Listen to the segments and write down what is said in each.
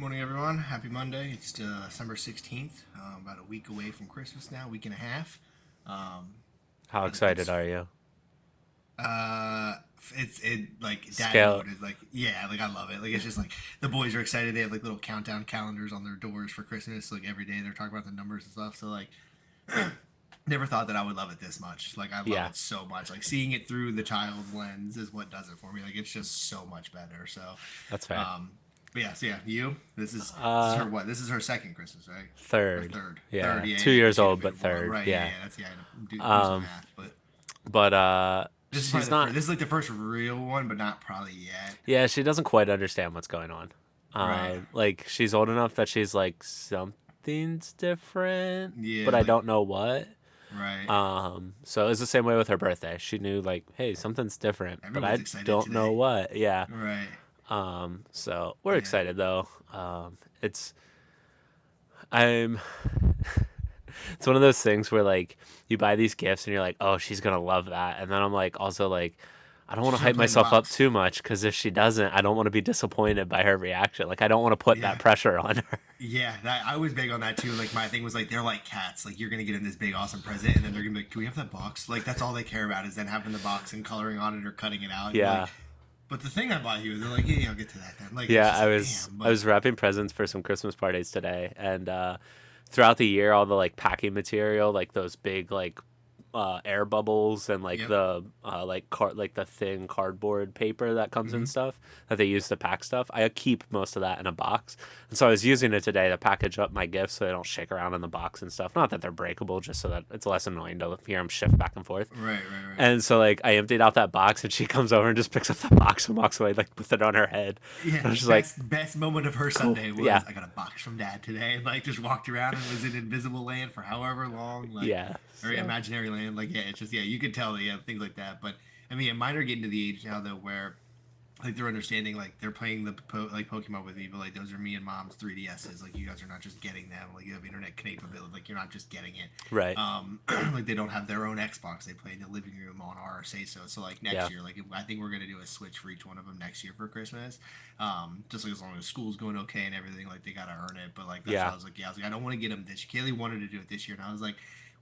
Morning, everyone. Happy Monday. It's December 16th. About a week away from Christmas now, week and a half. Um, How I think excited it's are you? uh, it like dad Scale. mode is like yeah, like I love it. Like it's just like the boys are excited. They have like little countdown calendars on their doors for Christmas. Like every day they're talking about the numbers and stuff. So like never thought that I would love it this much. Like I love Yeah, it so much. Like seeing it through the child's lens is what does it for me. Like it's just so much better. So, that's fair. um, but yeah, so yeah, you. This is Uh, her what? This is her second Christmas, right? Or third. third? Third, Yeah, yeah, two yeah, because years she had a old, bit but of one. third. Right, yeah, Yeah. yeah. That's yeah. I do some Um, math, but but this is probably she's the first. not. This is like the first real one, but not probably yet. Yeah, she doesn't quite understand what's going on. Right. Like she's old enough that she's like something's different, but Yeah, I like don't know what. right. So it's the same way with her birthday. She knew like, hey, something's different, but Everyone's I excited don't know today. what. Yeah. Right. So we're Yeah. excited though. It's I'm It's one of those things where like you buy these gifts and you're like, oh, she's gonna love that, and then I'm like, also like, I don't want She's to gonna hype play in the myself up box. too much because if she doesn't, I don't want to be disappointed by her reaction. Like I don't want to put that Yeah. pressure on her. Yeah, I was big on that too. Like my thing was like they're like cats. Like you're gonna get them this big awesome present, and then they're gonna be like, "Can we have that box?" Like that's all they care about is then having the box and coloring on it or cutting it out. And you're like, Yeah, but the thing I bought you, they're like, "Yeah, yeah, I'll get to that then." Like it's yeah. just I like, was damn. I But was wrapping presents for some Christmas parties today, and throughout the year, all the like packing material, like those big like air bubbles and like yep. the like the thin cardboard paper that comes in Mm-hmm. stuff that they use to pack stuff. I keep most of that in a box, and so I was using it today to package up my gifts so they don't shake around in the box and stuff. Not that they're breakable, just so that it's less annoying to hear them shift back and forth. Right, right, right. And so like I emptied out that box, and she comes over and just picks up the box and walks away like with it on her head. Yeah, And I was just like, best moment of her cool, Sunday yeah, was I got a box from Dad today, and like just walked around and was in invisible land for however long, like yeah. or So imaginary land. Like yeah, it's just yeah, you could tell that yeah things like that. But I mean, yeah, mine are getting to the age now though where like they're understanding like they're playing like Pokemon with me, but like those are me and Mom's 3DSs. Like you guys are not just getting them. Like you have internet capability. Like you're not just getting it. right, Like they don't have their own Xbox. They play in the living room on our say so. So like yeah, next year, like I think we're gonna do a Switch for each one of them next year for Christmas. Just like as long as school's going okay and everything, like they gotta earn it. But like that's why yeah, I was like, yeah, I was like, I don't want to get them this. Kaylee wanted to do it this year, and I was like,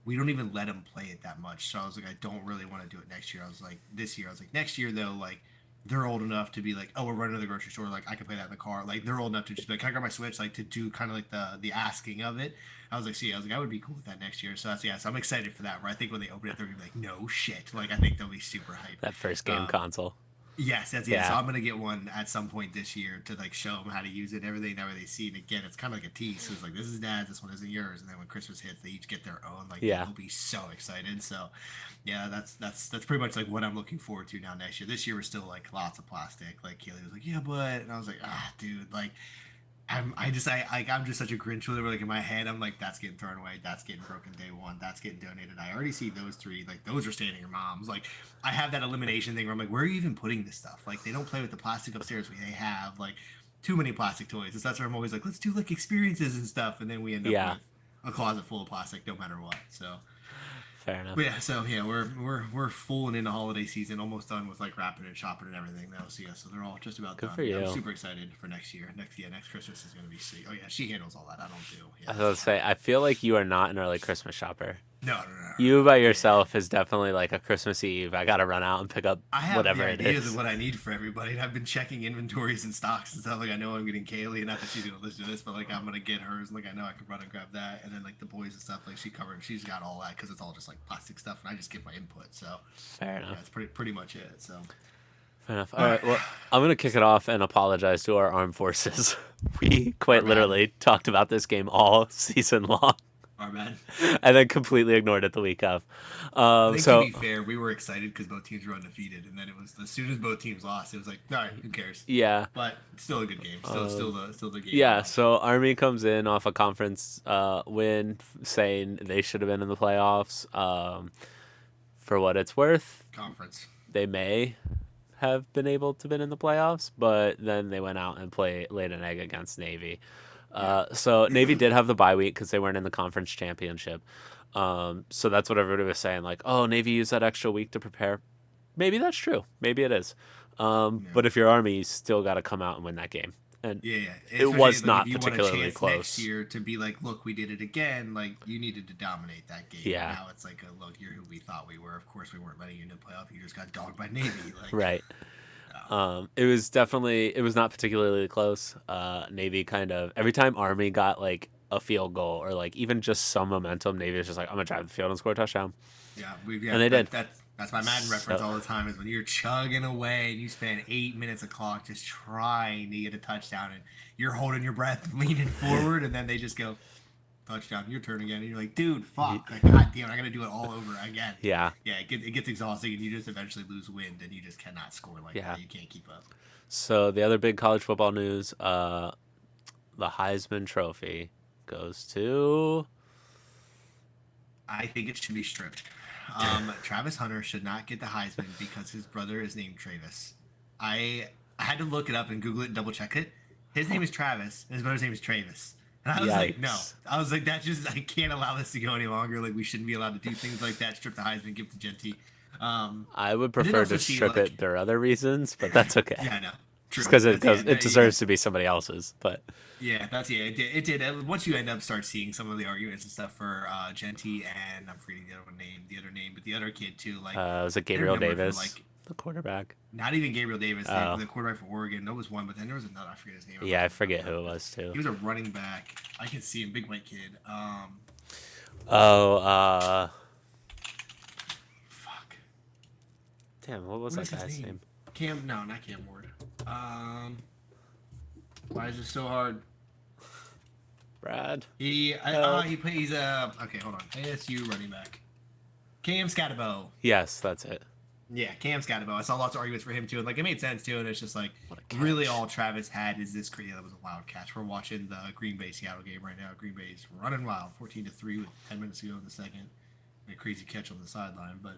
we don't even let them play it that much. So I was like, I don't really want to do it next year. I was like, this year. I was like, next year though, like they're old enough to be like, oh, we're running to the grocery store. Like I can play that in the car. Like they're old enough to just be like, can I grab my Switch? Like to do kind of like the asking of it. I was like, see, I was like, I would be cool with that next year. So that's yeah. So I'm excited for that. Where I think when they open it, they're gonna be like, no shit. Like I think they'll be super that first hyped. game console. Yes, that's yeah. So Yeah, I'm gonna get one at some point this year to like show them how to use it and everything. That way they see. And again, it's kind of like a tease. So it's like this is Dad's, this one isn't yours. And then when Christmas hits, they each get their own. Like yeah. they'll be so excited. So yeah, that's pretty much like what I'm looking forward to now next year. This year was still like lots of plastic. Like Kaylee was like, yeah, but and I was like, ah, dude, like I'm just such a Grinch with it. Like in my head, I'm like, that's getting thrown away. That's getting broken day one. That's getting donated. I already see those three. Like those are staying at your mom's. Like I have that elimination thing where I'm like, where are you even putting this stuff? Like they don't play with the plastic upstairs. They have like too many plastic toys. And so that's where I'm always like, let's do like experiences and stuff. And then we end up Yeah, with a closet full of plastic no matter what. So fair enough. but yeah, so yeah, we're full and into holiday season, almost done with like wrapping and shopping and everything now. So yeah, so they're all just about Good done. for Yeah, I'm you. super excited for next year. Next Christmas is gonna be sweet. Oh yeah, she handles all that. I don't do. Yeah, I was that's gonna part of say, it. I feel like you are not an early Christmas shopper. No, no, no, no, You no. by Yeah, yeah. yourself is definitely like a Christmas Eve. I gotta run out and pick up I have the whatever it ideas of is. what I need for everybody, and I've been checking inventories and stocks and stuff. Like I know I'm getting Kaylee, not that she's gonna listen to this, but like I'm gonna get hers. And, like I know I can run and grab that, and then like the boys and stuff. Like she's got all that because it's all just like plastic stuff, and I just give my input. So Fair yeah, enough. that's pretty much it. So Fair enough. all All right, right. Well, I'm gonna kick it off and apologize to our armed forces. We our quite bad, literally talked about this game all season long, our bad. and then completely ignored it the week of. I think to So be fair, we were excited because both teams were undefeated, and then it was as soon as both teams lost, it was like, all right, who cares? yeah, But still a good game. Still the game to yeah. watch. So Army comes in off a conference win, saying they should have been in the playoffs. For what it's worth, Conference. they may have been able to been in the playoffs, but then they went out and laid an egg against Navy. Yeah. So Navy did have the bye week because they weren't in the conference championship. So that's what everybody was saying, like, oh, Navy used that extra week to prepare. Maybe that's true. Maybe it is. Yeah. But if you're Army, you still got to come out and win that game and Yeah, yeah. it Especially was like if not you want a particularly chance next close. year to be like, look, we did it again. Like you needed to dominate that game. Yeah, Now it's like, look, you're who we thought we were. Of course, we weren't letting you into the playoff. You just got dogged by Navy. Like, right. oh, It was definitely it was not particularly close. Navy kind of every time Army got like a field goal or like even just some momentum, Navy was just like, I'm gonna drive the field and score a touchdown, yeah. and they did. That's my Madden reference So all the time. Is when you're chugging away and you spend 8 minutes of clock just trying to get a touchdown, and you're holding your breath, leaning forward, and then they just go touchdown. Your turn again, and you're like, dude, fuck, like, god damn, I gotta do it all over again. yeah, Yeah, it gets exhausting, and you just eventually lose wind, and you just cannot score like yeah. that. You can't keep up. So the other big college football news, the Heisman Trophy goes to I think it should be stripped. Travis Hunter should not get the Heisman because his brother is named Trayvis. I had to look it up and Google it and double check it. His name is Travis, and his brother's name is Trayvis. And I was like, no. Yikes. I was like, I can't allow this to go any longer. Like, we shouldn't be allowed to do things like that. Strip the Heisman, give it to Genty. I would I did prefer also to see, strip like, it for other reasons, but that's okay. yeah, I know. True. Just because it That's, goes, it deserves to be somebody else's. But it did. Once you end up start seeing some of the arguments and stuff for Genty and I'm forgetting the other name, but the other kid too, like was it they're Gabriel numbered for, Davis, like, the quarterback? not even Gabriel Davis, Oh, the quarterback for Oregon. That was one, but then there was another. I forget his name. yeah, I forget who it was He too. was a running back. I can see him, big white kid. Oh, Fuck. damn, what was What that is his guy's name? name? Cam? No, not Cam Ward. Why is it so hard? Brad. He plays. Okay, hold on. ASU running back. Cam Scatabo. Yes, that's it. Yeah, Cam Scatabo. I saw lots of arguments for him too, and like it made sense too. And it's just like What a catch. really all Travis had is this. Yeah, that was a wild catch. We're watching the Green Bay Seattle game right now. Green Bay's running wild, 14-3 with 10 minutes to go in the second. A crazy catch on the sideline, but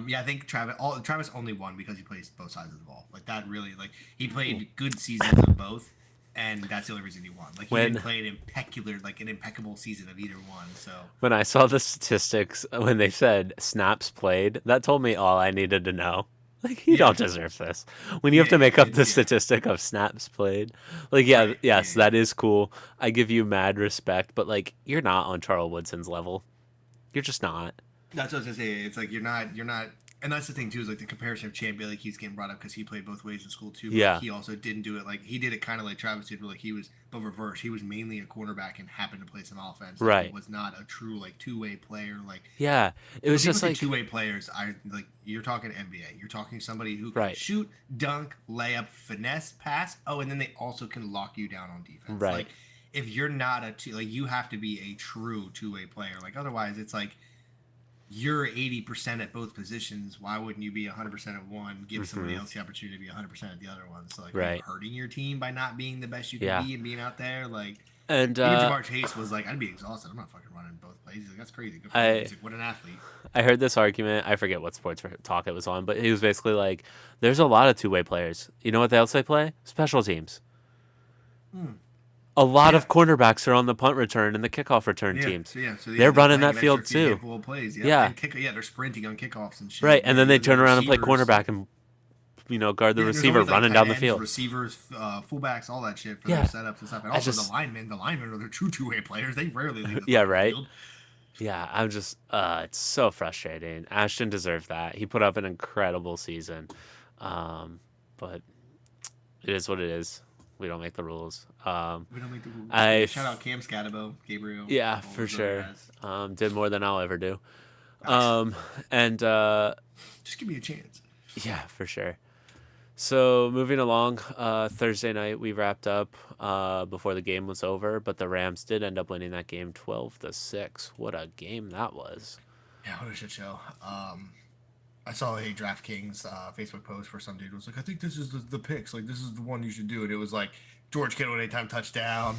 yeah, I think Travis only won because he plays both sides of the ball. Like that really, like he played good seasons of both, and that's the only reason he won. Like he didn't play an impeccable season of either one. So When I saw the statistics when they said snaps played, that told me all I needed to know. Like you don't deserve this. When you have to make up the statistic of snaps played, like Right, yes, that is cool. I give you mad respect, but like you're not on Charles Woodson's level. You're just not. that's what I was gonna say. It's like you're not, and that's the thing too is like the comparison of Champ Bailey keeps getting brought up because he played both ways in school too. But Yeah. he also didn't do it like he did it kind of like Travis did, where like he was but reverse. He was mainly a cornerback and happened to play some offense. Like, Right. He was not a true like two-way player. Like Yeah, it was just like two-way players. I like you're talking NBA. You're talking somebody who can Right. shoot, dunk, layup, finesse, pass. Oh, and then they also can lock you down on defense. Right. Like if you're not like you have to be a true two-way player. Like otherwise, it's like you're 80% at both positions. Why wouldn't you be 100% at one? Give somebody else the opportunity to be 100% at the other one. So like, are Right. you hurting your team by not being the best you can Yeah. be and being out there? Like, and even Jamar Chase was like, I'd be exhausted. I'm not fucking running both plays. He's like, that's crazy. Good for him. He's like, what an athlete. I heard this argument. I forget what sports talk it was on, but he was basically like, "There's a lot of two-way players. You know what else they play? Special teams. A lot of cornerbacks are on the punt return and the kickoff return teams. So They're running that playing an field extra few too. handful of plays. Yeah. And they're sprinting on kickoffs and shit. Right, and then they Yeah, turn around and play receivers. cornerback and guard the Yeah, there's receiver always, like, running tight down the ends, field. Receivers, fullbacks, all that shit for Yeah. their setups and stuff. And also just- the linemen are the true two-way players. They rarely leave the Yeah, fucking right. field. Yeah, I'm just it's so frustrating. Ashton deserved that. He put up an incredible season. But it is what it is. We don't make the rules. We don't make the rules. I Shout out Cam Scatabo, Gabriel. Yeah, all for those other sure. guys. Did more than I'll ever do. Nice. And Just give me a chance. yeah, for sure. So moving along, Thursday night we wrapped up before the game was over, but the Rams did end up winning that game 12-6. What a game that was! Yeah, what a shit show. I saw a DraftKings Facebook post where some dude was like, I think this is the picks. Like, this is the one you should do. And it was like George Kittle anytime touchdown,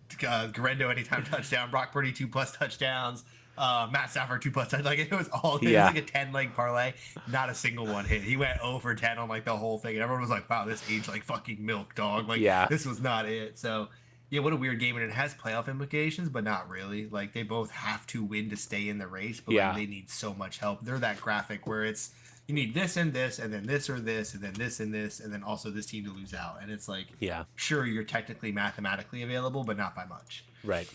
Garendo anytime touchdown, Brock Purdy 2+ touchdowns, Matt Stafford 2+ touchdowns. Like, it was Yeah. like a 10-leg parlay. Not a single one hit. He went over 10 on like the whole thing. And everyone was like, wow, this aged like fucking milk, dog. Like, Yeah. this was not it. So, yeah, what a weird game. And it has playoff implications, but not really. Like, they both have to win to stay in the race, but Yeah. like, they need so much help. They're that graphic where it's, you need this and this, and then this or this, and then this and this, and then also this team to lose out. And it's like, Yeah. sure, you're technically mathematically available, but not by much. Right.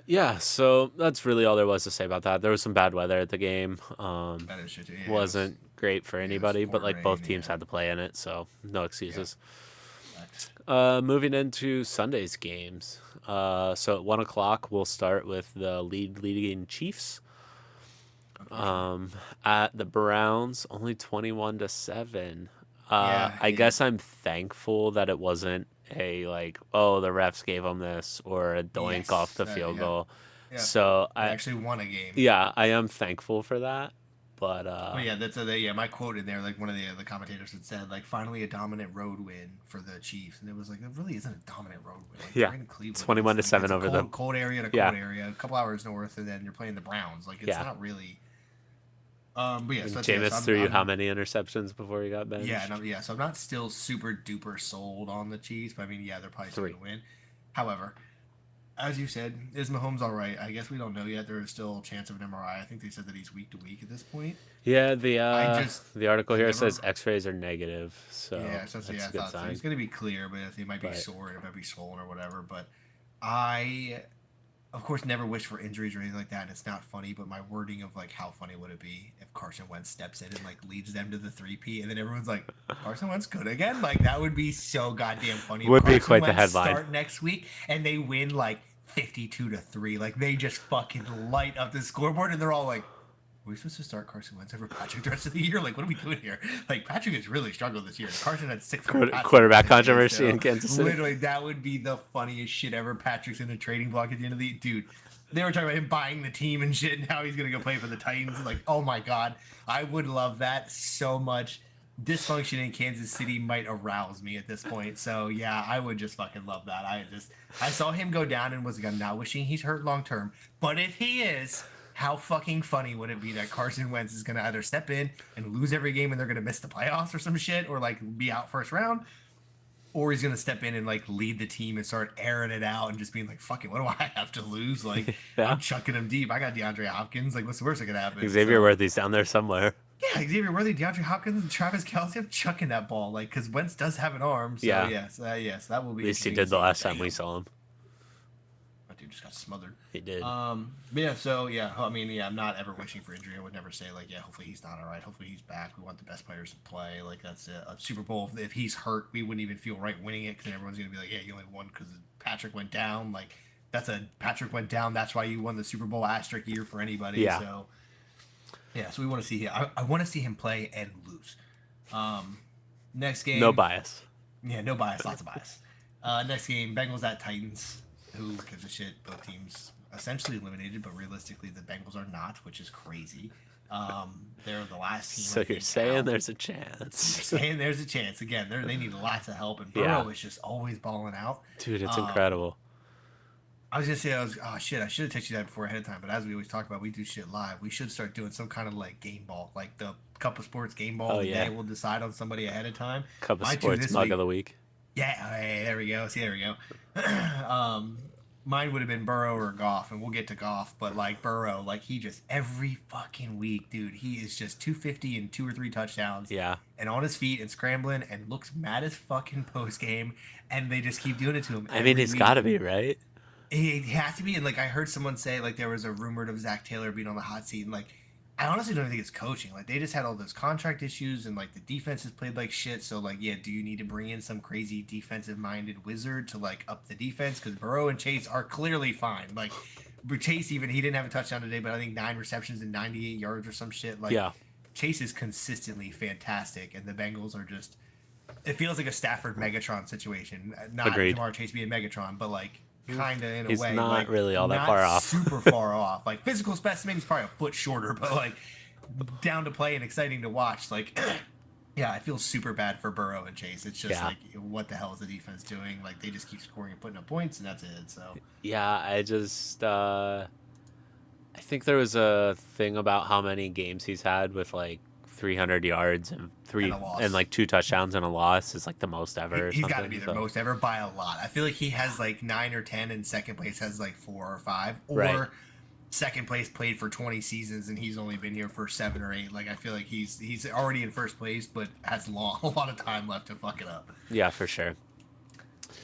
Yeah, so that's really all there was to say about that. There was some bad weather at the game. That is true too. Yeah, Wasn't great for anybody, but like both rain, teams yeah. had to play in it, so no excuses. Facts. Moving into Sunday's games. So at 1:00 we'll start with the leading Chiefs. At the Browns, only 21-7. I guess I'm thankful that it wasn't a like, oh, the refs gave them this or a doink off the field goal. Yeah. So They I actually won a game. yeah, I am thankful for that. But Well, yeah, my quote in there, like one of the commentators had said, like finally a dominant road win for the Chiefs, and it was like it really isn't a dominant road win. Like, yeah, they're in Cleveland. 21-7 it's a over cold, the cold area to cold area, a couple hours north, and then you're playing the Browns. Like it's not really. But yeah, so Jameis threw you how many interceptions before he got benched? Yeah, so I'm not still super duper sold on the Chiefs, but I mean, yeah, they're probably still going to win. However, as you said, is Mahomes all right? I guess we don't know yet. There is still a chance of an MRI. I think they said that he's week to week at this point. Yeah, the article here says X-rays are negative, so yeah, so that's a I good thought sign. so. He's going to be clear, but it might be sore, it might be swollen or whatever. But I, of course, never wish for injuries or anything like that. And it's not funny, but my wording of like how funny would it be if Carson Wentz steps in and like leads them to the 3P, and then everyone's like, Carson Wentz good again? Like that would be so goddamn funny. Would be Carson quite the Wentz headline. Start next week, and they win like 52-3. Like they just fucking light up the scoreboard, and they're all like, are we supposed to start Carson Wentz over Patrick the rest of the year? Like, what are we doing here? Like, Patrick has really struggled this year. Carson had 6 quarterback controversy in Kansas City. Literally, that would be the funniest shit ever. Patrick's in a trading block at the end of the dude. They were talking about him buying the team and shit, and how he's gonna go play for the Titans. Like, oh my god, I would love that so much. Dysfunction in Kansas City might arouse me at this point. So yeah, I would just fucking love that. I saw him go down and was like, I'm not wishing he's hurt long term, but if he is, how fucking funny would it be that Carson Wentz is gonna either step in and lose every game and they're gonna miss the playoffs or some shit, or like be out first round, or he's gonna step in and like lead the team and start airing it out and just being like, fuck it, what do I have to lose? Like I'm chucking him deep. I got DeAndre Hopkins. Like what's the worst that could happen? Xavier Worthy's down there somewhere. Yeah, Xavier Worthy, DeAndre Hopkins, and Travis Kelce, I'm chucking that ball, like, because Wentz does have an arm. So, yes, that will be. At least he did the last time we saw him. That dude just got smothered. He did. But yeah, so, yeah, I mean, yeah, I'm not ever wishing for injury. I would never say, like, yeah, hopefully he's not all right. Hopefully he's back. We want the best players to play. Like, that's it. A Super Bowl, if he's hurt, we wouldn't even feel right winning it, because everyone's going to be like, yeah, you only won because Patrick went down. Like, Patrick went down. That's why you won the Super Bowl asterisk year for anybody. Yeah. So. Yeah, so we want to see him. I want to see him play and lose. Next game. No bias. Yeah, no bias. Lots of bias. Next game, Bengals at Titans. Who gives a shit? Both teams essentially eliminated, but realistically, the Bengals are not, which is crazy. They're the last team. So you're saying there's a chance. Saying there's a chance. Again, they need lots of help, and Burrow is just always balling out. Dude, it's incredible. I was gonna say, oh shit, I should have texted you that before ahead of time, but as we always talk about, we do shit live. We should start doing some kind of like game ball, like the Cup of Sports game ball. They will decide on somebody ahead of time. Cup of Sports mug of the week. Yeah, hey, there we go. See, there we go. Mine would have been Burrow or Goff, and we'll get to Goff, but like Burrow, like he just every fucking week, dude, he is just 250 and 2 or 3 touchdowns. Yeah. And on his feet and scrambling and looks mad as fucking post game, and they just keep doing it to him. I mean, he's got to be, right? It has to be, and like I heard someone say, like there was a rumor of Zach Taylor being on the hot seat, and like I honestly don't think it's coaching. Like they just had all those contract issues, and like the defense has played like shit. So like, yeah, do you need to bring in some crazy defensive-minded wizard to like up the defense? Because Burrow and Chase are clearly fine. Like Chase, even he didn't have a touchdown today, but I think 9 receptions and 98 yards or some shit. Like Chase is consistently fantastic, and the Bengals are just. It feels like a Stafford Megatron situation. Not Jamar Chase being Megatron, but like. Kind of in a way. He's not like, really all that far off. Super far off. Like physical specimen, he's probably a foot shorter, but like down to play and exciting to watch. Like, yeah, I feel super bad for Burrow and Chase. It's just like, what the hell is the defense doing? Like they just keep scoring and putting up points, and that's it. So yeah, I just I think there was a thing about how many games he's had with like 300 yards and like 2 touchdowns and a loss is like the most ever. He's got to be the most ever by a lot. I feel like he has like 9 or 10, and second place has like 4 or 5. Or second place, played for 20 seasons, and he's only been here for 7 or 8. Like I feel like he's already in first place, but has a lot of time left to fuck it up. Yeah, for sure.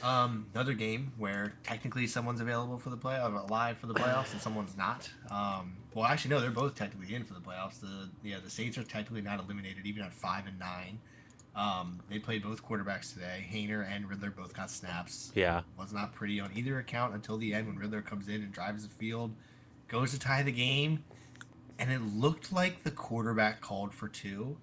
Another game where technically someone's available for the alive for the playoffs, and someone's not. Well, actually, no, they're both technically in for the playoffs. The Saints are technically not eliminated, even at 5-9. They played both quarterbacks today. Hayner and Riddler both got snaps. Yeah. Was not pretty on either account until the end when Riddler comes in and drives the field, goes to tie the game, and it looked like the quarterback called for 2,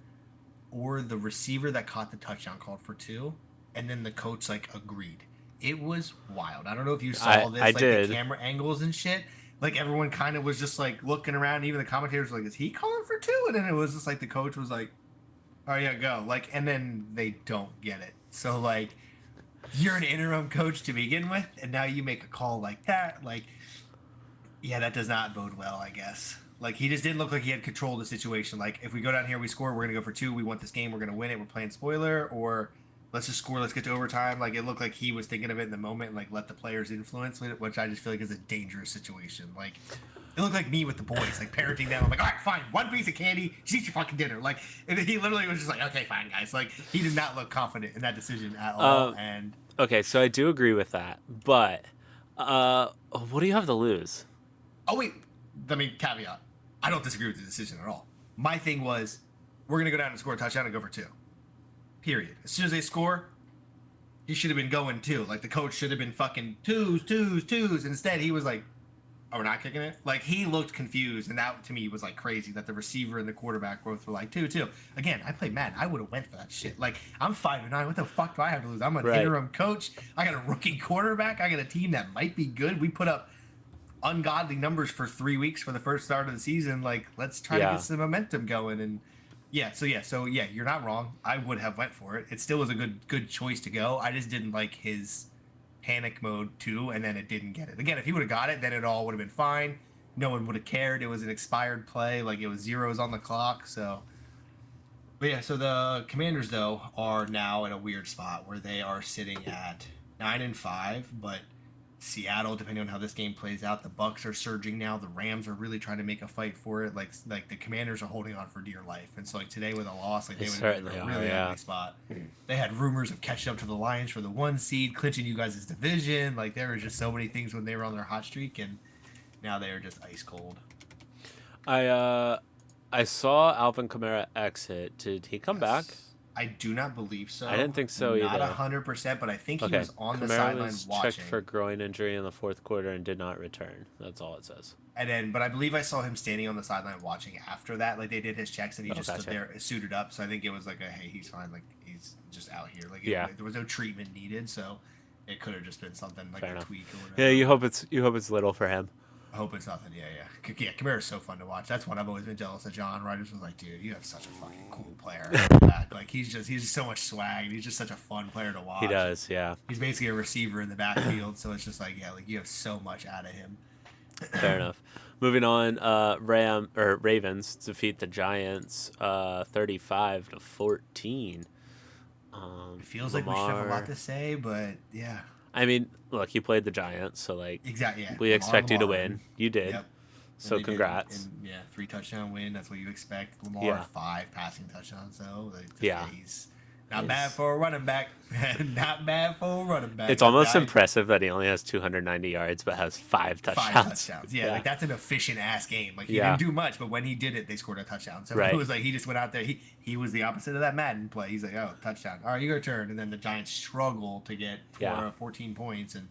or the receiver that caught the touchdown called for 2, and then the coach like agreed. It was wild. I don't know if you saw this, like did. the camera angles and shit. Like everyone kind of was just like looking around. Even the commentators were like, "Is he calling for 2?" And then it was just like the coach was like, "Oh yeah, go!" Like, and then they don't get it. So like, you're an interim coach to begin with, and now you make a call like that. Like, yeah, that does not bode well, I guess. Like, he just didn't look like he had control of the situation. Like, if we go down here, we score, we're gonna go for 2. We want this game, we're gonna win it. We're playing spoiler, or let's just score, let's get to overtime. Like, it looked like he was thinking of it in the moment and, like, let the players influence it, which I just feel like is a dangerous situation. Like, it looked like me with the boys, like, parenting them. I'm like, all right, fine, 1 piece of candy, just eat your fucking dinner. Like, and he literally was just like, okay, fine, guys. Like, he did not look confident in that decision at all. And okay, so I do agree with that, but what do you have to lose? oh, wait, let me caveat. I don't disagree with the decision at all. My thing was, we're going to go down and score a touchdown and go for 2. Period. As soon as they score, he should have been going 2. Like, the coach should have been fucking twos. Instead, he was like, oh, we're not kicking it? Like, he looked confused, and that, to me, was, like, crazy that the receiver and the quarterback both were like, 2. Again, I played Madden. I would have went for that shit. Like, I'm 5-9. What the fuck do I have to lose? I'm an interim coach. I got a rookie quarterback. I got a team that might be good. We put up ungodly numbers for 3 weeks for the first start of the season. Like, let's try to get some momentum going. And so you're not wrong. I would have went for it. It still was a good choice to go. I just didn't like his panic mode too, and then it didn't get it. Again, if he would have got it, then it all would have been fine. No one would have cared. It was an expired play. Like, it was zeros on the clock. So, but yeah, so the Commanders though are now in a weird spot where they are sitting at 9-5, but Seattle, depending on how this game plays out, the Bucks are surging now. The Rams are really trying to make a fight for it. Like the Commanders are holding on for dear life. And so, like, today with a loss, like, they would be in a really ugly spot. They had rumors of catching up to the Lions for the 1 seed, clinching you guys' division. Like, there were just so many things when they were on their hot streak, and now they are just ice cold. I saw Alvin Kamara exit. Did he come back? I do not believe so. I didn't think so either. Not 100%, but I think he was on the sideline watching. Checked for groin injury in the 4th quarter and did not return. That's all it says. And then, but I believe I saw him standing on the sideline watching after that. Like, they did his checks and he just stood there suited up. So I think it was like hey, he's fine. Like, he's just out here. Like, there was no treatment needed. So it could have just been something like a tweak or whatever. Yeah, you hope it's little for him. I hope it's nothing. Yeah, Kamara's so fun to watch. That's one I've always been jealous of. John Ryder's was like, dude, you have such a fucking cool player. Like, he's just so much swag. And he's just such a fun player to watch. He does, yeah. He's basically a receiver in the backfield, so it's just like, like, you have so much out of him. Fair enough. Moving on, Ravens defeat the Giants 35-14. It feels like we should have a lot to say, but yeah. I mean, look, you played the Giants, so like, exactly. Yeah. We expect you to win. You did. Yep. So congrats. And 3 touchdown win. That's what you expect. Lamar 5 passing touchdowns, though. He's not bad for a running back. Not bad for a running back. It's almost impressive that he only has 290 yards but has 5 touchdowns. 5 touchdowns. Yeah, like, that's an efficient ass game. Like, he didn't do much, but when he did it, they scored a touchdown. So it was like he just went out there. He was the opposite of that Madden play. He's like, oh, touchdown. All right, your turn. And then the Giants struggle to get 14 points. And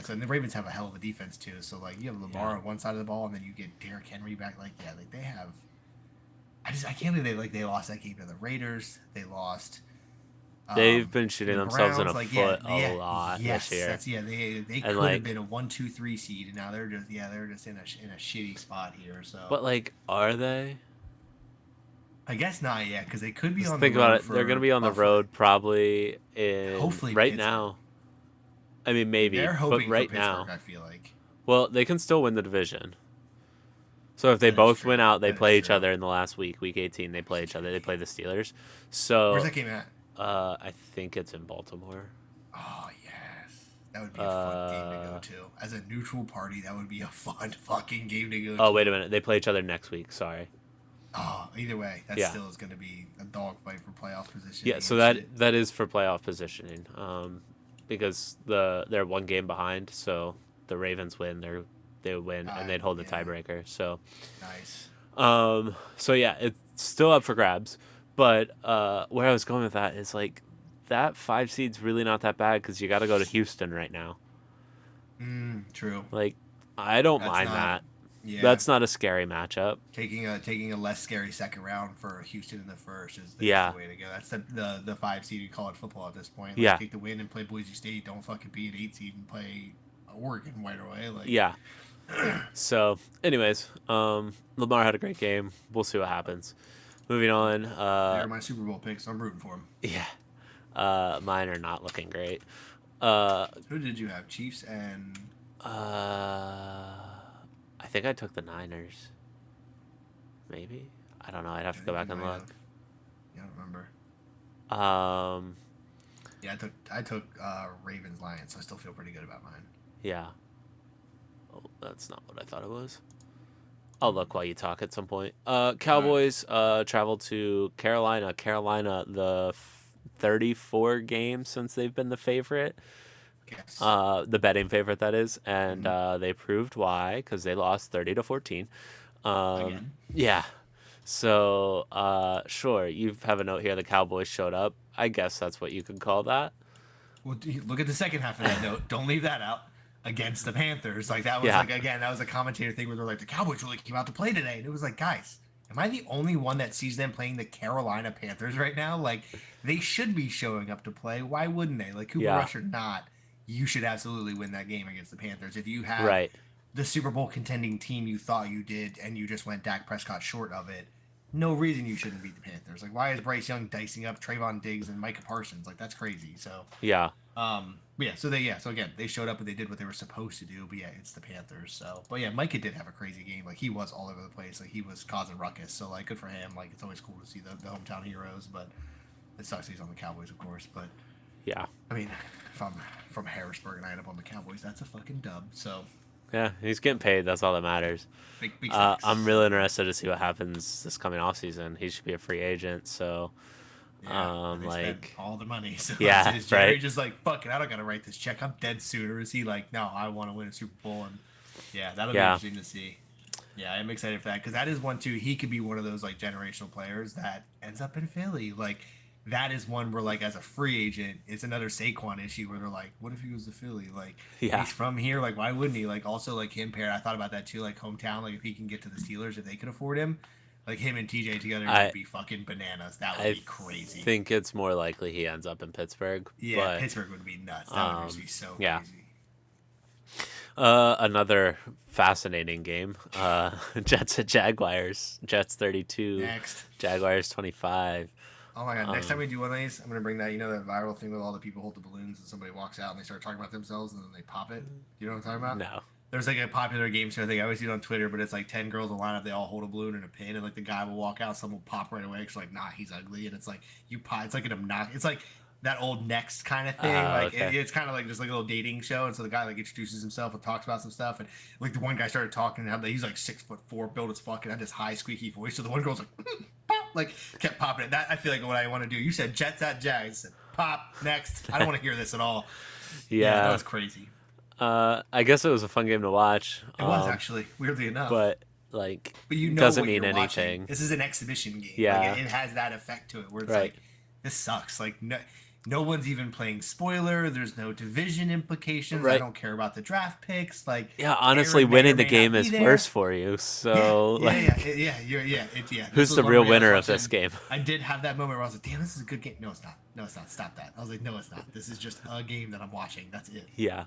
so and the Ravens have a hell of a defense too. So, like, you have Lamar on one side of the ball, and then you get Derrick Henry back. Like, like, they have. I can't believe they lost that game to the Raiders. They lost. They've been shooting themselves in the foot a lot this year. They could have been a 1, 2, 3 seed, and now they're just in a shitty spot here. So, but like, are they? I guess not. Yeah, because they could be on. Think about it. They're going to be on the road probably in hopefully right now. I mean, maybe, they're hoping but right for Pittsburgh, now, I feel like. Well, they can still win the division. So if they both win out, they play each other in the last week 18. They play each other. They play the Steelers. So where's that game at? I think it's in Baltimore. Oh yes, That would be a fun game to go to. As a neutral party, that would be a fun fucking game to go Oh, to. wait a minute. They play each other next week. Sorry. Oh, either way, that Yeah. still is going to be a dogfight for playoff positioning. Yeah, so and shit. that is for playoff positioning. Because they're one game behind, so the Ravens win, they would win, and they'd hold the Yeah. tiebreaker. So, Nice. so yeah, it's still up for grabs. But where I was going with that is like that 5 seed's really not that bad because you got to go to Houston right now. True. Like, I don't That's mind not. that. Yeah. That's not a scary matchup. Taking a less scary second round for Houston in the first is the way to go. That's the 5 seed in college football at this point. Like, Yeah. take the win and play Boise State. Don't fucking be an 8 seed and play Oregon right away. Like, Yeah. So, anyways, Lamar had a great game. We'll see what happens. Moving on. they're my Super Bowl picks. So I'm rooting for them. Yeah. Mine are not looking great. Who did you have? Chiefs and I think I took the Niners. Maybe? I don't know. I'd have to go back and look. Yeah, I don't remember. Um, Yeah, I took Ravens Lions, so I still feel pretty good about mine. yeah. Oh, that's not what I thought it was. I'll look while you talk at some point. Cowboys traveled to Carolina. Carolina, the 34 games since they've been the favorite. Yes. The betting favorite, that is. And they proved why, because they lost 30-14. Again. Yeah. So, sure, you have a note here. The Cowboys showed up. I guess that's what you could call that. Well, look at the second half of that note. Don't leave that out. Against the Panthers, like that was Yeah. like again that was a commentator thing where they're like the Cowboys really came out to play today, and it was like, guys, am I the only one that sees them playing the Carolina Panthers right now? Like they should be showing up to play. Why wouldn't they? Like Cooper Rush or not, you should absolutely win that game against the Panthers if you have the Super Bowl contending team you thought you did, and you just went Dak Prescott short of it. No reason you shouldn't beat the Panthers. Like, why is Bryce Young dicing up Trayvon Diggs and Micah Parsons? Like, that's crazy. So yeah. So again, they showed up and they did what they were supposed to do. But yeah, it's the Panthers. So, but yeah, Micah did have a crazy game. Like he was all over the place. Like he was causing ruckus. So like, good for him. Like it's always cool to see the hometown heroes. But it sucks he's on the Cowboys, of course. But Yeah. I mean, if I'm from Harrisburg and I end up on the Cowboys, that's a fucking dub. So Yeah, he's getting paid. That's all that matters. big facts. I'm really interested to see what happens this coming off season. He should be a free agent, so and they spent like all the money. So Yeah, is Jerry right. just like, fuck it, I don't gotta write this check. I'm dead soon. Or is he like, no, I want to win a Super Bowl? And yeah, that'll be interesting to see. Yeah, I'm excited for that because that is one too. He could be one of those like generational players that ends up in Philly. Like that is one where like as a free agent, it's another Saquon issue where they're like, what if he was to Philly? Like Yeah. he's from here. Like why wouldn't he? Like also like him paired. I thought about that too. Like hometown. Like if he can get to the Steelers, if they could afford him. Like him and TJ together would be fucking bananas. That would be crazy. I think it's more likely he ends up in Pittsburgh. Yeah, but, Pittsburgh would be nuts. That would just be so yeah. crazy. Another fascinating game. Jets at Jaguars. Jets 32. Next. Jaguars 25. Oh my god! Next time we do one of these, I'm gonna bring that. You know that viral thing with all the people hold the balloons and somebody walks out and they start talking about themselves and then they pop it. You know what I'm talking about? No. There's like a popular game show thing. I always see it on Twitter, but it's like 10 girls will line up. They all hold a balloon and a pin, and like the guy will walk out, someone will pop right away. It's like, nah, he's ugly, and it's like you pop. It's like an obnoxious. It's like that old Next kind of thing. Like okay. it's kind of like just like a little dating show. And so the guy like introduces himself and talks about some stuff, and like the one guy started talking, and he's like 6'4", built as fuck, and had this high squeaky voice. So the one girl's like, pop, like kept popping it. That I feel like what I want to do. You said Jets at Jags. I said, pop next. I don't want to hear this at all. Yeah. That was crazy. I guess it was a fun game to watch. It was actually, weirdly enough. But like, you know doesn't what mean you're anything. watching. This is an exhibition game. Yeah. Like, it has that effect to it where it's like, this sucks. Like, no one's even playing spoiler. There's no division implications. Right. I don't care about the draft picks. Like, Yeah, honestly, Aaron may winning or the may game not is be there. worse for you. So, This who's was the one real where I was winner of watching- this game? I did have that moment where I was like, damn, this is a good game. No, it's not. No, it's not. Stop that. I was like, no, it's not. This is just a game that I'm watching. That's it. Yeah.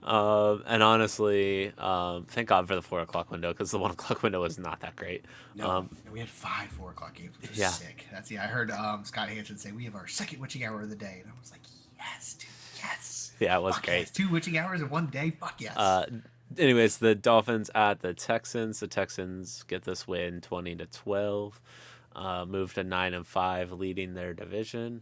And honestly, thank God for the 4 o'clock window because the 1 o'clock window was not that great. No, we had 5 4 o'clock games, which is sick. I heard Scott Hansen say we have our second witching hour of the day, and I was like, yes, dude, yes. Yeah, it was Fuck great. Yes. 2 witching hours in one day, fuck yes. Anyways, the Dolphins at the Texans. The Texans get this win 20-12. Move to 9-5, leading their division.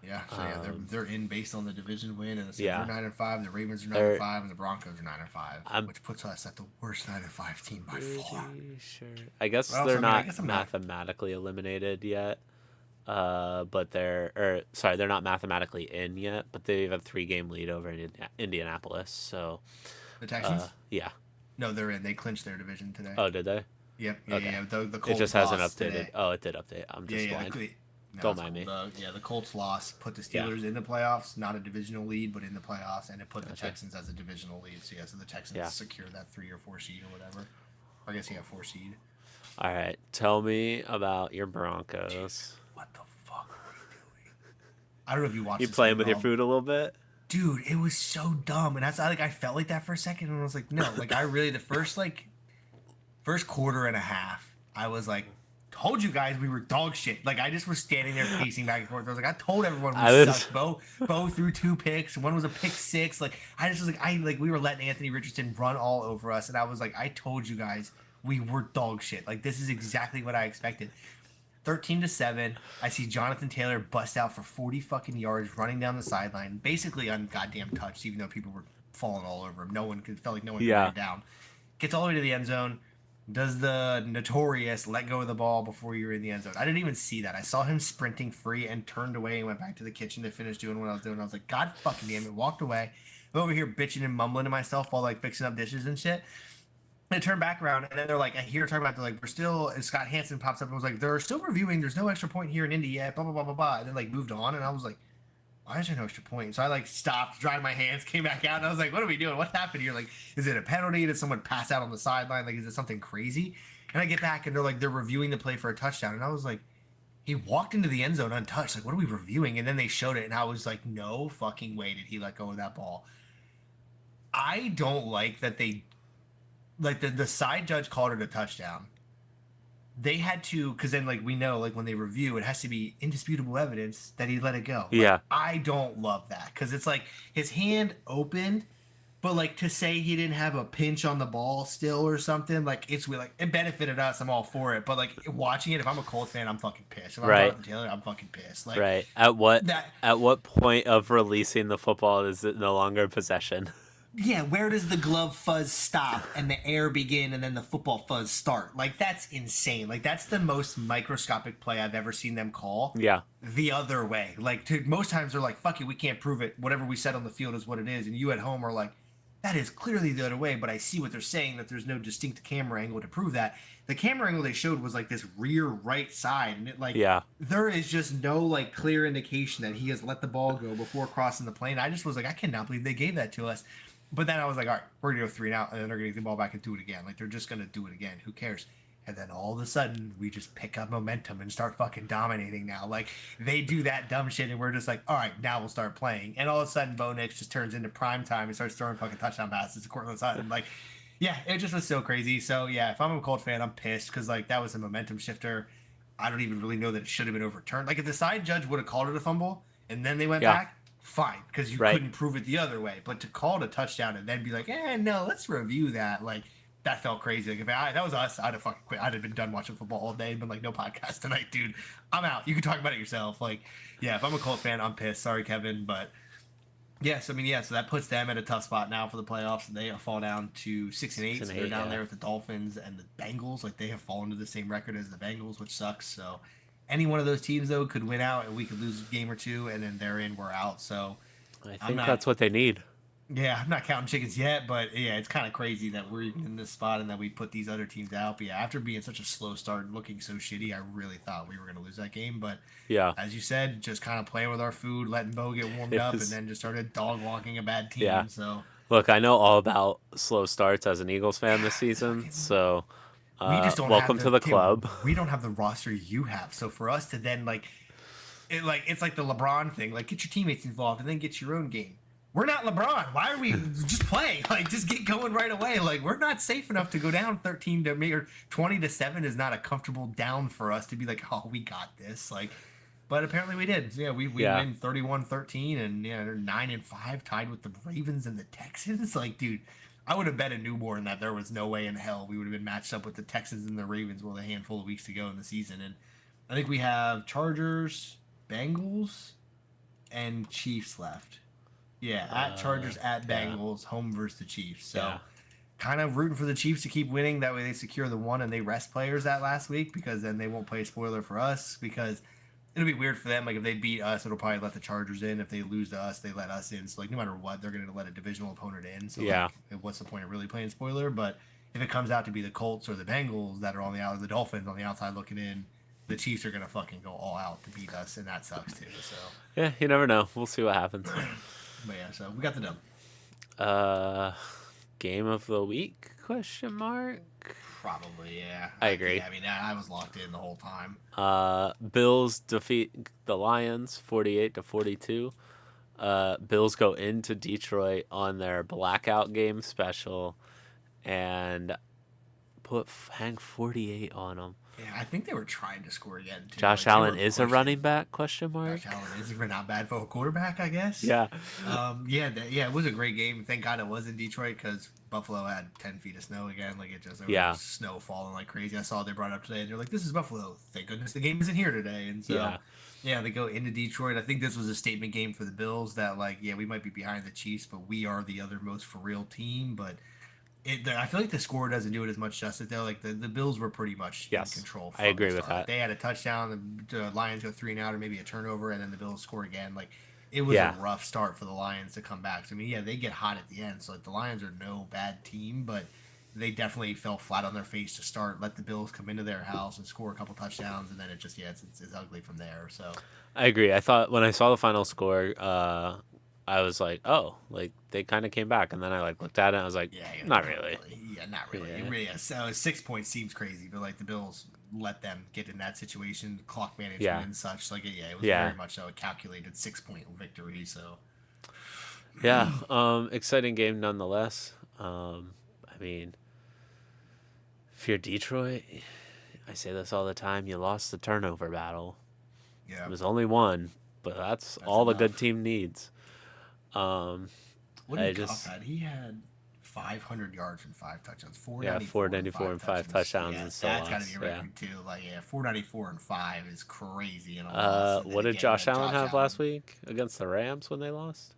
Yeah, so yeah, they're in based on the division win, and so they're Yeah, 9-5. The Ravens are nine and they're. five, and the Broncos are 9-5, I'm which puts us at the worst 9-5 team by far. pretty sure. I guess But also, they're I mean, I not guess I'm not. mathematically eliminated yet. But they're not mathematically in yet. But they have a 3-game lead over Indianapolis. So, The Texans? yeah. No, they're in. They clinched their division today. Oh, did they? Yep. Yeah, Okay. yeah. The It Colts just hasn't lost updated. today. Oh, it did update. I'm Yeah, just yeah. blind. No, Don't that's mind cool. me. The Colts lost, put the Yeah. Steelers in the playoffs, not a divisional lead, but in the playoffs, and it put the Gotcha. Texans as a divisional lead. So yeah, so the Texans secure that 3 or 4 seed or whatever. I guess he got 4 seed. All right. Tell me about your Broncos. What the fuck are we doing? I don't know if you watched. You this playing game with at your all. food a little bit? Dude, it was so dumb, and I felt like that for a second, and I was like, no, like I really the first quarter and a half, I was like, told you guys we were dog shit. Like I just was standing there pacing back and forth. I was like, I told everyone we sucked. Bo threw 2 picks. One was a pick 6. Like I just was like, we were letting Anthony Richardson run all over us, and I was like, I told you guys we were dog shit. Like this is exactly what I expected. 13-7. I see Jonathan Taylor bust out for 40 fucking yards, running down the sideline, basically goddamn touched, even though people were falling all over him. Felt like no one could bring him down. Gets all the way to the end zone. Does the notorious let go of the ball before you're in the end zone. I didn't even see that. I saw him sprinting free and turned away and went back to the kitchen to finish doing what I was doing. I was like, God fucking damn it. Walked away. I'm over here bitching and mumbling to myself while like fixing up dishes and shit. And I turned back around, and then they're like, I hear talking about, they're like, we're still, and Scott Hansen pops up and was like, they're still reviewing, there's no extra point here in Indy yet, blah, blah, blah, blah, blah. And then like moved on, and I was like, why is there no extra point? So I like stopped, dried my hands, came back out, and I was like, what are we doing? What happened here? Like, is it a penalty? Did someone pass out on the sideline? Like, is it something crazy? And I get back, and they're like, they're reviewing the play for a touchdown. And I was like, he walked into the end zone untouched. Like, what are we reviewing? And then they showed it, and I was like, no fucking way did he let go of that ball. I don't like that they, like, the side judge called it a touchdown. They had to, because then, like, we know, like, when they review, it has to be indisputable evidence that he let it go. Like, Yeah. I don't love that, because it's like his hand opened, but, like, to say he didn't have a pinch on the ball still or something, like, it's like, it benefited us. I'm all for it. But, like, watching it, if I'm a Colts fan, I'm fucking pissed. If I'm Jonathan Taylor, I'm fucking pissed. Like, right. At what point of releasing the football is it no longer possession? Yeah, where does the glove fuzz stop and the air begin and then the football fuzz start? Like, that's insane. Like, that's the most microscopic play I've ever seen them call. Yeah. The other way. Like, most times they're like, fuck it, we can't prove it. Whatever we said on the field is what it is. And you at home are like, that is clearly the other way, but I see what they're saying, that there's no distinct camera angle to prove that. The camera angle they showed was like this rear right side, and it like there is just no like clear indication that he has let the ball go before crossing the plane. I just was like, I cannot believe they gave that to us. But then I was like, all right, we're gonna go 3 and out, and then they're gonna get the ball back and do it again. Like they're just gonna do it again. Who cares? And then all of a sudden, we just pick up momentum and start fucking dominating now. Like, they do that dumb shit, and we're just like, all right, now we'll start playing. And all of a sudden, Bo Nix just turns into prime time and starts throwing fucking touchdown passes to Cortland Sutton. Like, yeah, it just was so crazy. So, yeah, if I'm a Colts fan, I'm pissed because, like, that was a momentum shifter. I don't even really know that it should have been overturned. Like, if the side judge would have called it a fumble and then they went back, fine, because you couldn't prove it the other way. But to call it a touchdown and then be like, no, let's review that, like, that felt crazy. Like, if that was us, I'd have fucking quit. I'd have been done watching football all day and been like, no podcast tonight, dude. I'm out. You can talk about it yourself. Like, yeah, if I'm a Colts fan, I'm pissed. Sorry, Kevin. But, yes, I mean, yeah, so that puts them at a tough spot now for the playoffs. They fall down to 6-8. So they're down there with the Dolphins and the Bengals. Like, they have fallen to the same record as the Bengals, which sucks. So, any one of those teams, though, could win out and we could lose a game or two, and then they're in, we're out. So, I think that's what they need. Yeah, I'm not counting chickens yet, but yeah, it's kind of crazy that we're even in this spot and that we put these other teams out. But yeah, after being such a slow start and looking so shitty, I really thought we were going to lose that game. But yeah, as you said, just kind of playing with our food, letting Bo get warmed up, and then just started dog walking a bad team. Yeah. So look, I know all about slow starts as an Eagles fan this season, so we just don't welcome to the club. We don't have the roster you have, so for us to then it's like the LeBron thing, like get your teammates involved and then get your own game. We're not LeBron. Why are we just play? Like, just get going right away. Like, we're not safe enough to go down 13 to me, or 20-7 is not a comfortable down for us to be like, oh, we got this. Like, but apparently we did. So yeah, we win 31-13, and yeah, they're 9-5, tied with the Ravens and the Texans. Like, dude, I would have bet a newborn that there was no way in hell we would have been matched up with the Texans and the Ravens with a handful of weeks to go in the season. And I think we have Chargers, Bengals, and Chiefs left. Yeah, at Chargers, at Yeah. Bengals, home versus the Chiefs. So Yeah. kind of rooting for the Chiefs to keep winning. That way they secure the one and they rest players that last week because then they won't play spoiler for us because it'll be weird for them. Like if they beat us, it'll probably let the Chargers in. If they lose to us, they let us in. So like no matter what, they're going to let a divisional opponent in. So Yeah. like, what's the point of really playing spoiler? But if it comes out to be the Colts or the Bengals that are on the out, the Dolphins on the outside looking in, the Chiefs are going to fucking go all out to beat us, and that sucks too. So Yeah, you never know. We'll see what happens. but yeah, so we got the dub. Game of the week? Question mark. Probably, yeah. I agree. Yeah, I mean, I was locked in the whole time. Bills defeat the Lions 48-42. Bills go into Detroit on their blackout game special and hang 48 on them. Yeah, I think they were trying to score again too. Josh Like, Allen is a running back? Question mark. Josh Allen is not bad for a quarterback, I guess. Yeah. Yeah, it was a great game. Thank God it was in Detroit because Buffalo had 10 feet of snow again. Like there was snow falling like crazy. I saw they brought it up today, and they're like, "This is Buffalo. Thank goodness the game isn't here today." And so, yeah, they go into Detroit. I think this was a statement game for the Bills that like, yeah, we might be behind the Chiefs, but we are the other most for real team. But I feel like the score doesn't do it as much justice though. Like the Bills were pretty much in control. I agree with that. They had a touchdown, the Lions go 3-and-out, or maybe a turnover, and then the Bills score again. Like it was a rough start for the Lions to come back. So I mean, yeah, they get hot at the end. So like the Lions are no bad team, but they definitely fell flat on their face to start. Let the Bills come into their house and score a couple touchdowns, and then it just it's ugly from there. So I agree. I thought when I saw the final score, I was like, oh, like they kind of came back, and then I like looked at it, and I was like, not really. Yeah, not really. It really is. So 6 points seems crazy, but like the Bills let them get in that situation, clock management and such. Like it was very much so a calculated 6-point victory. So exciting game nonetheless. I mean, if you're Detroit, I say this all the time, you lost the turnover battle. Yeah, it was only one, but that's all enough. The good team needs. What did Goff had? He had 500 yards and 5 touchdowns. 494 and 5 touchdowns. And so that's got to be a record too. Like 494 and 5 is crazy. What did Josh Allen have last week against the Rams when they lost?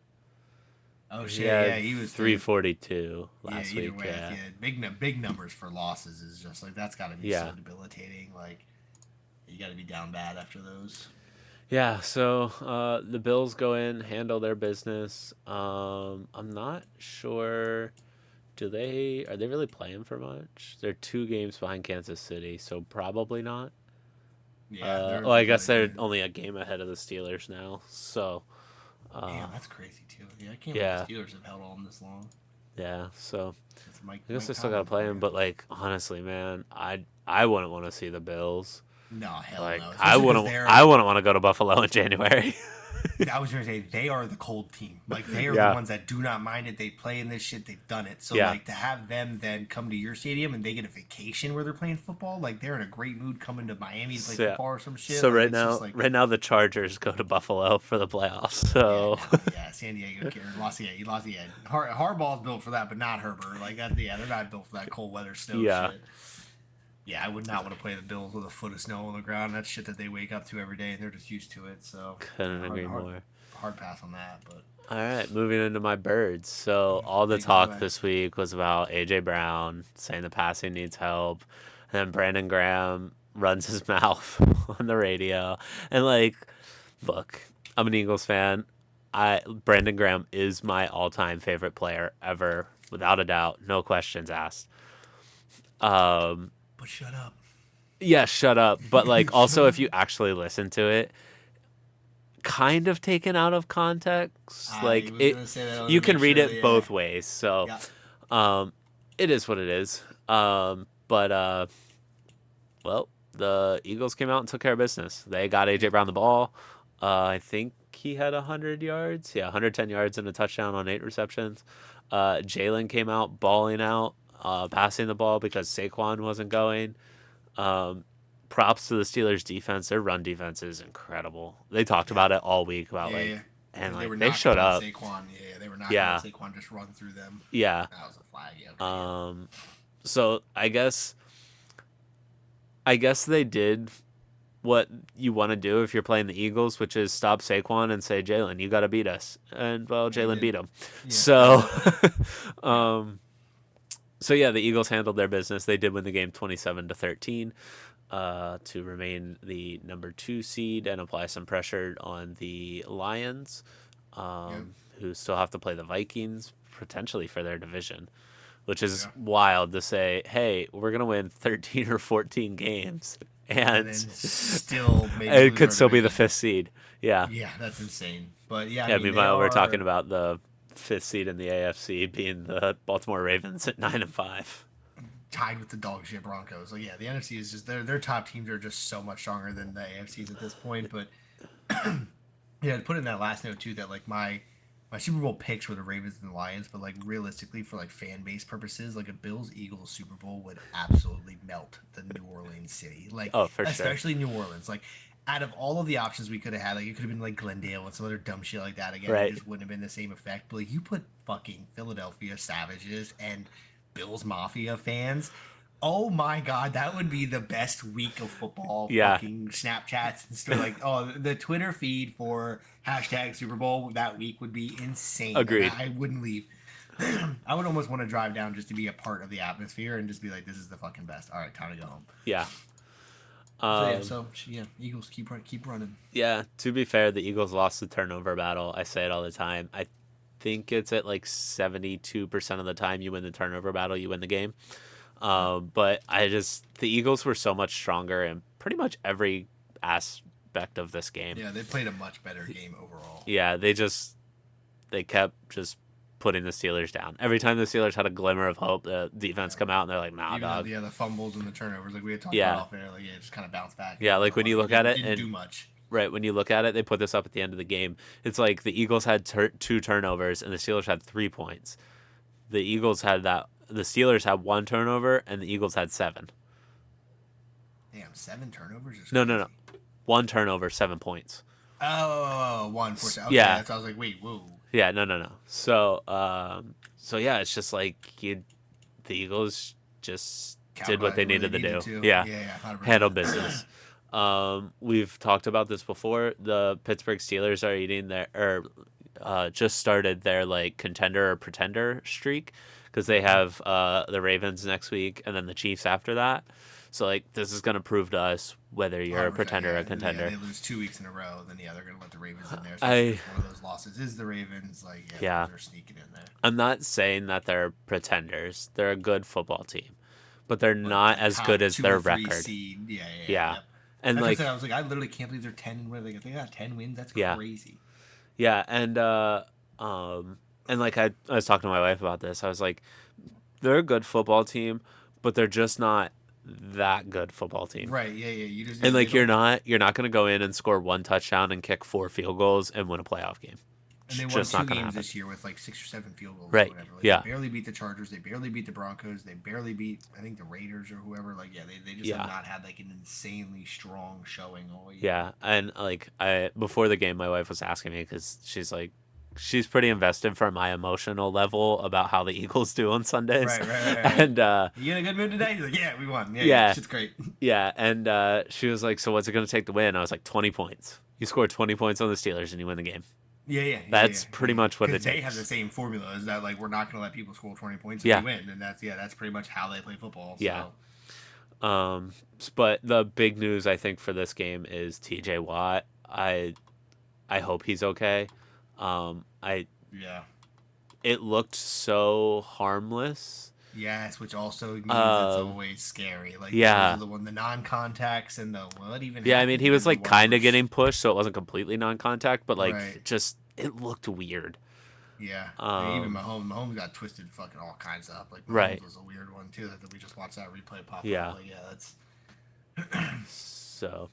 Oh shit! He was 342 last week. Big numbers for losses is just like that's got to be so debilitating. Like you got to be down bad after those. Yeah, so the Bills go in, handle their business. I'm not sure. Are they really playing for much? They're 2 games behind Kansas City, so probably not. Yeah. I guess they're only a game ahead of the Steelers now. So. Damn, that's crazy too. Yeah, I can't believe the Steelers have held on this long. Yeah, so I guess they still gotta play him. But like, honestly, man, I wouldn't want to see the Bills. No, hell no. I wouldn't want to go to Buffalo in January. I was going to say, they are the cold team. Like, they are the ones that do not mind it. They play in this shit. They've done it. So, like, to have them then come to your stadium and they get a vacation where they're playing football, like, they're in a great mood coming to Miami to play football or some shit. So, like, right now, the Chargers go to Buffalo for the playoffs. So, San Diego, Los Angeles. Harbaugh's built for that, but not Herbert. Like, they're not built for that cold weather snow shit. Yeah, I would not want to play the Bills with a foot of snow on the ground. That's shit that they wake up to every day, and they're just used to it. So couldn't agree more. Hard pass on that. But all right, moving into my birds. So all the talk this week was about AJ Brown saying the passing needs help, and then Brandon Graham runs his mouth on the radio. And like, look, I'm an Eagles fan. Brandon Graham is my all-time favorite player ever, without a doubt, no questions asked. But shut up. Yeah, shut up. But like, also, if you actually listen to it, kind of taken out of context, like you can read it both ways. So, it is what it is. But the Eagles came out and took care of business. They got AJ Brown the ball. I think he had 100 yards. Yeah, 110 yards and a touchdown on 8 receptions. Jalen came out balling out. Passing the ball because Saquon wasn't going. Props to the Steelers' defense. Their run defense is incredible. They talked about it all week about and like they showed up. Saquon, they were not letting Saquon just run through them. Yeah. That was a flag. So I guess they did what you want to do if you're playing the Eagles, which is stop Saquon and say, Jalen, you got to beat us. And, well, Jalen beat him. Yeah, so, yeah. so yeah, the Eagles handled their business. They did win the game 27-13 to remain the number 2 seed and apply some pressure on the Lions, who still have to play the Vikings potentially for their division, which is wild to say, hey, we're going to win 13 or 14 games. And still maybe it could still be the 5th seed. Yeah. Yeah, that's insane. But yeah, I mean, meanwhile, we're talking about the 5th seed in the AFC being the Baltimore Ravens at 9-5. Tied with the dog shit Broncos. So yeah, the NFC is just their top teams are just so much stronger than the AFCs at this point. But yeah, to put in that last note too, that like my Super Bowl picks were the Ravens and the Lions, but like realistically for like fan base purposes, like a Bills Eagles Super Bowl would absolutely melt the New Orleans city. Like especially New Orleans. Like out of all of the options we could have had, like it could have been like Glendale and some other dumb shit like that again. It just wouldn't have been the same effect. But like you put fucking Philadelphia Savages and Bills Mafia fans. Oh my god, that would be the best week of football. Fucking Snapchats and stuff like the Twitter feed for hashtag Super Bowl that week would be insane. Agreed. I wouldn't leave. I would almost want to drive down just to be a part of the atmosphere and just be like, this is the fucking best. All right, time to go home. Yeah. So Eagles keep running. Yeah, to be fair, the Eagles lost the turnover battle. I say it all the time. I think it's at like 72% of the time you win the turnover battle, you win the game. But the Eagles were so much stronger in pretty much every aspect of this game. Yeah, they played a much better game overall. Yeah, they kept just putting the Steelers down. Every time the Steelers had a glimmer of hope, the defense come out and they're like, nah, dog. The fumbles and the turnovers, like we had talked about off air, like it just kind of bounced back. Yeah, like when you look at it, didn't do much. Right, when you look at it, they put this up at the end of the game. It's like the Eagles had 2 turnovers and the Steelers had 3 points. The Steelers had 1 turnover and the Eagles had 7. Damn, 7 turnovers? No. 1 turnover, 7 points. Oh, 1 for okay, yeah. So I was like, wait, whoa. Yeah, no. So yeah, it's just like the Eagles just did what they needed to do. Yeah, handle business. We've talked about this before. The Pittsburgh Steelers are just started their like contender or pretender streak because they have the Ravens next week and then the Chiefs after that. So like this is gonna prove to us whether you're a pretender or a contender. Yeah, they lose 2 weeks in a row, then they're gonna let the Ravens in there. So one of those losses is the Ravens. Like they're sneaking in there. I'm not saying that they're pretenders. They're a good football team, but they're not as good as their record. Seed. Yeah. And like I was like, I literally can't believe they're 10 and win. Like if they got 10 wins, that's crazy. Yeah, and like I was talking to my wife about this. I was like, they're a good football team, but they're just not that good football team. Right. Yeah. You just and like you're not gonna go in and score 1 touchdown and kick 4 field goals and win a playoff game. And they won just 2 games this year with like 6 or 7 field goals. Right. Or whatever. Like, yeah. They barely beat the Chargers. They barely beat the Broncos. They barely beat I think the Raiders or whoever. Like they just have not had like an insanely strong showing all year. Yeah, and like before the game, my wife was asking me because she's pretty invested for my emotional level about how the Eagles do on Sundays. Right. And you in a good mood today? He's like, yeah, we won. Yeah, shit's great. Yeah, and she was like, so what's it going to take to win? I was like, 20 points. You score 20 points on the Steelers and you win the game. Yeah. That's pretty much what it takes. They have the same formula, is that like we're not going to let people score 20 points if we win, and that's pretty much how they play football. So. Yeah. But the big news I think for this game is T.J. Watt. I hope he's okay. It looked so harmless. Yes, which also means it's always scary. Like those are the non-contacts and the what even. Yeah, I mean he was like kind of getting pushed, so it wasn't completely non-contact, but like it looked weird. Yeah, even Mahomes got twisted fucking all kinds up. Like Mahomes was a weird one too. That we just watched that replay pop up. Like, that's. So.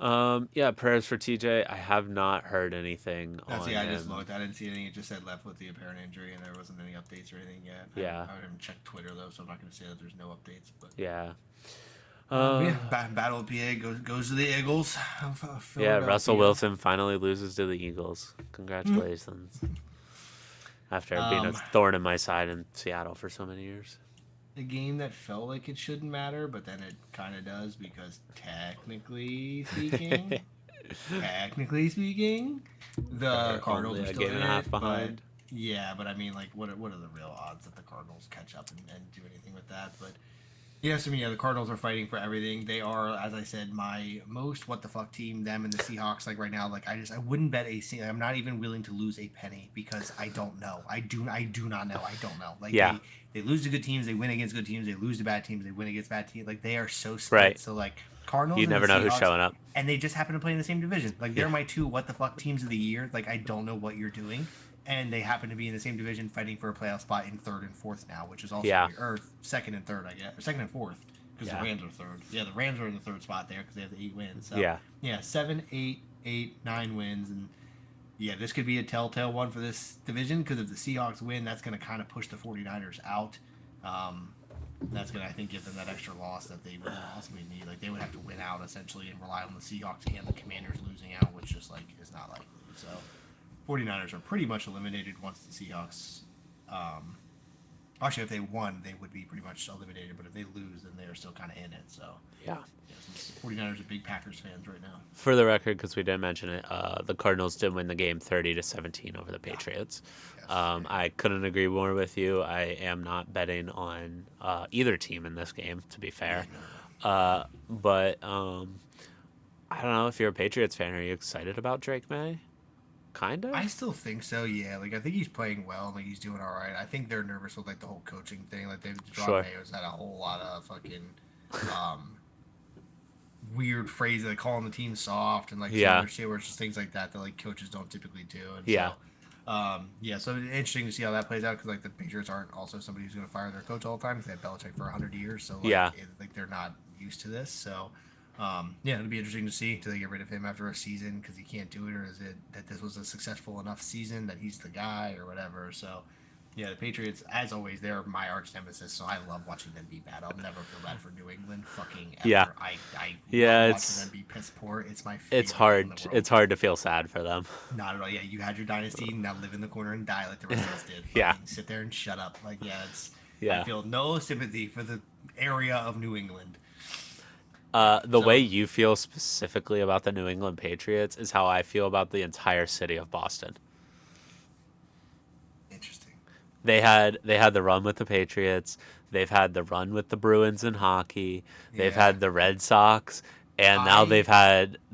Prayers for TJ. I have not heard anything on him. I just looked. I didn't see anything. It just said left with the apparent injury, and there wasn't any updates or anything yet. I haven't checked Twitter though, so I'm not going to say that there's no updates. But Battle of PA goes to the Eagles. Russell Wilson finally loses to the Eagles. Congratulations. After being a thorn in my side in Seattle for so many years. a game that felt like it shouldn't matter, but then it kind of does because technically speaking, the They're Cardinals only are a still game in and a it. half But behind. yeah, but I mean, like, what are the real odds that the Cardinals catch up and do anything with that? But yes, I mean, yeah, the Cardinals are fighting for everything. They are, as I said, my most what the fuck team. Them and the Seahawks, like right now, like I wouldn't bet I'm not even willing to lose a penny because I don't know. I do not know. I don't know. Like Yeah, they lose to good teams, they win against good teams. They lose to bad teams, they win against bad teams. Like they are so split. right. So like Cardinals You and the never know who's Seahawks, showing up. and they just happen to play in the same division. Like Yeah, they're my two what the fuck teams of the year. Like I don't know what you're doing, and they happen to be in the same division, fighting for a playoff spot in third and fourth now, which is also yeah, weird. Or second and third, I guess, or second and fourth, because the yeah, Rams are third. Yeah, the Rams are in the third spot there because they have the 8 wins. So yeah. yeah, 7, 8, 8, 9 wins, and yeah, this could be a telltale one for this division because if the Seahawks win, that's going to kind of push the 49ers out. That's going to, I think, give them that extra loss that they would possibly need. Like, they would have to win out, essentially, and rely on the Seahawks and the Commanders losing out, which just, like, is not likely. So, 49ers are pretty much eliminated once the Seahawks... actually, if they won, they would be pretty much eliminated, but if they lose, then they are still kind of in it. So, Yeah. yes, 49ers are big Packers fans right now. For the record, because we didn't mention it, the Cardinals did win the game 30-17 over the Patriots. Yes. I couldn't agree more with you. I am not betting on either team in this game, to be fair. But I don't know if you're a Patriots fan. Are you excited about Drake May? Kind of. I still think so. Yeah, like I think he's playing well. Like he's doing all right. I think they're nervous with like the whole coaching thing. Like they've Sure. Mayo's had a whole lot of fucking weird phrases, like calling the team soft and like some Yeah. other shit, where it's just things like that that like coaches don't typically do. And Yeah. So, so it's interesting to see how that plays out because like the Patriots aren't also somebody who's going to fire their coach all the time because they had Belichick for 100 years. So like, Yeah. like they're not used to this. So. It'll be interesting to see. Do they get rid of him after a season because he can't do it, or is it that this was a successful enough season that he's the guy, or whatever? So, yeah, the Patriots, as always, they're my arch nemesis. So I love watching them be bad. I'll never feel bad for New England, fucking ever. Yeah. I Yeah, love it's- watching them be piss poor. It's my favorite It's thing in hard. the world. It's hard to feel sad for them. Not at all. Yeah, you had your dynasty. Now live in the corner and die like the rest of us did. Yeah. Fucking sit there and shut up. Like, yeah, it's. Yeah. I feel no sympathy for the area of New England. The So- way you feel specifically about the New England Patriots is how I feel about the entire city of Boston. Interesting. They had the run with the Patriots. They've had the run with the Bruins in hockey. They've Yeah. had the Red Sox, and now they have had /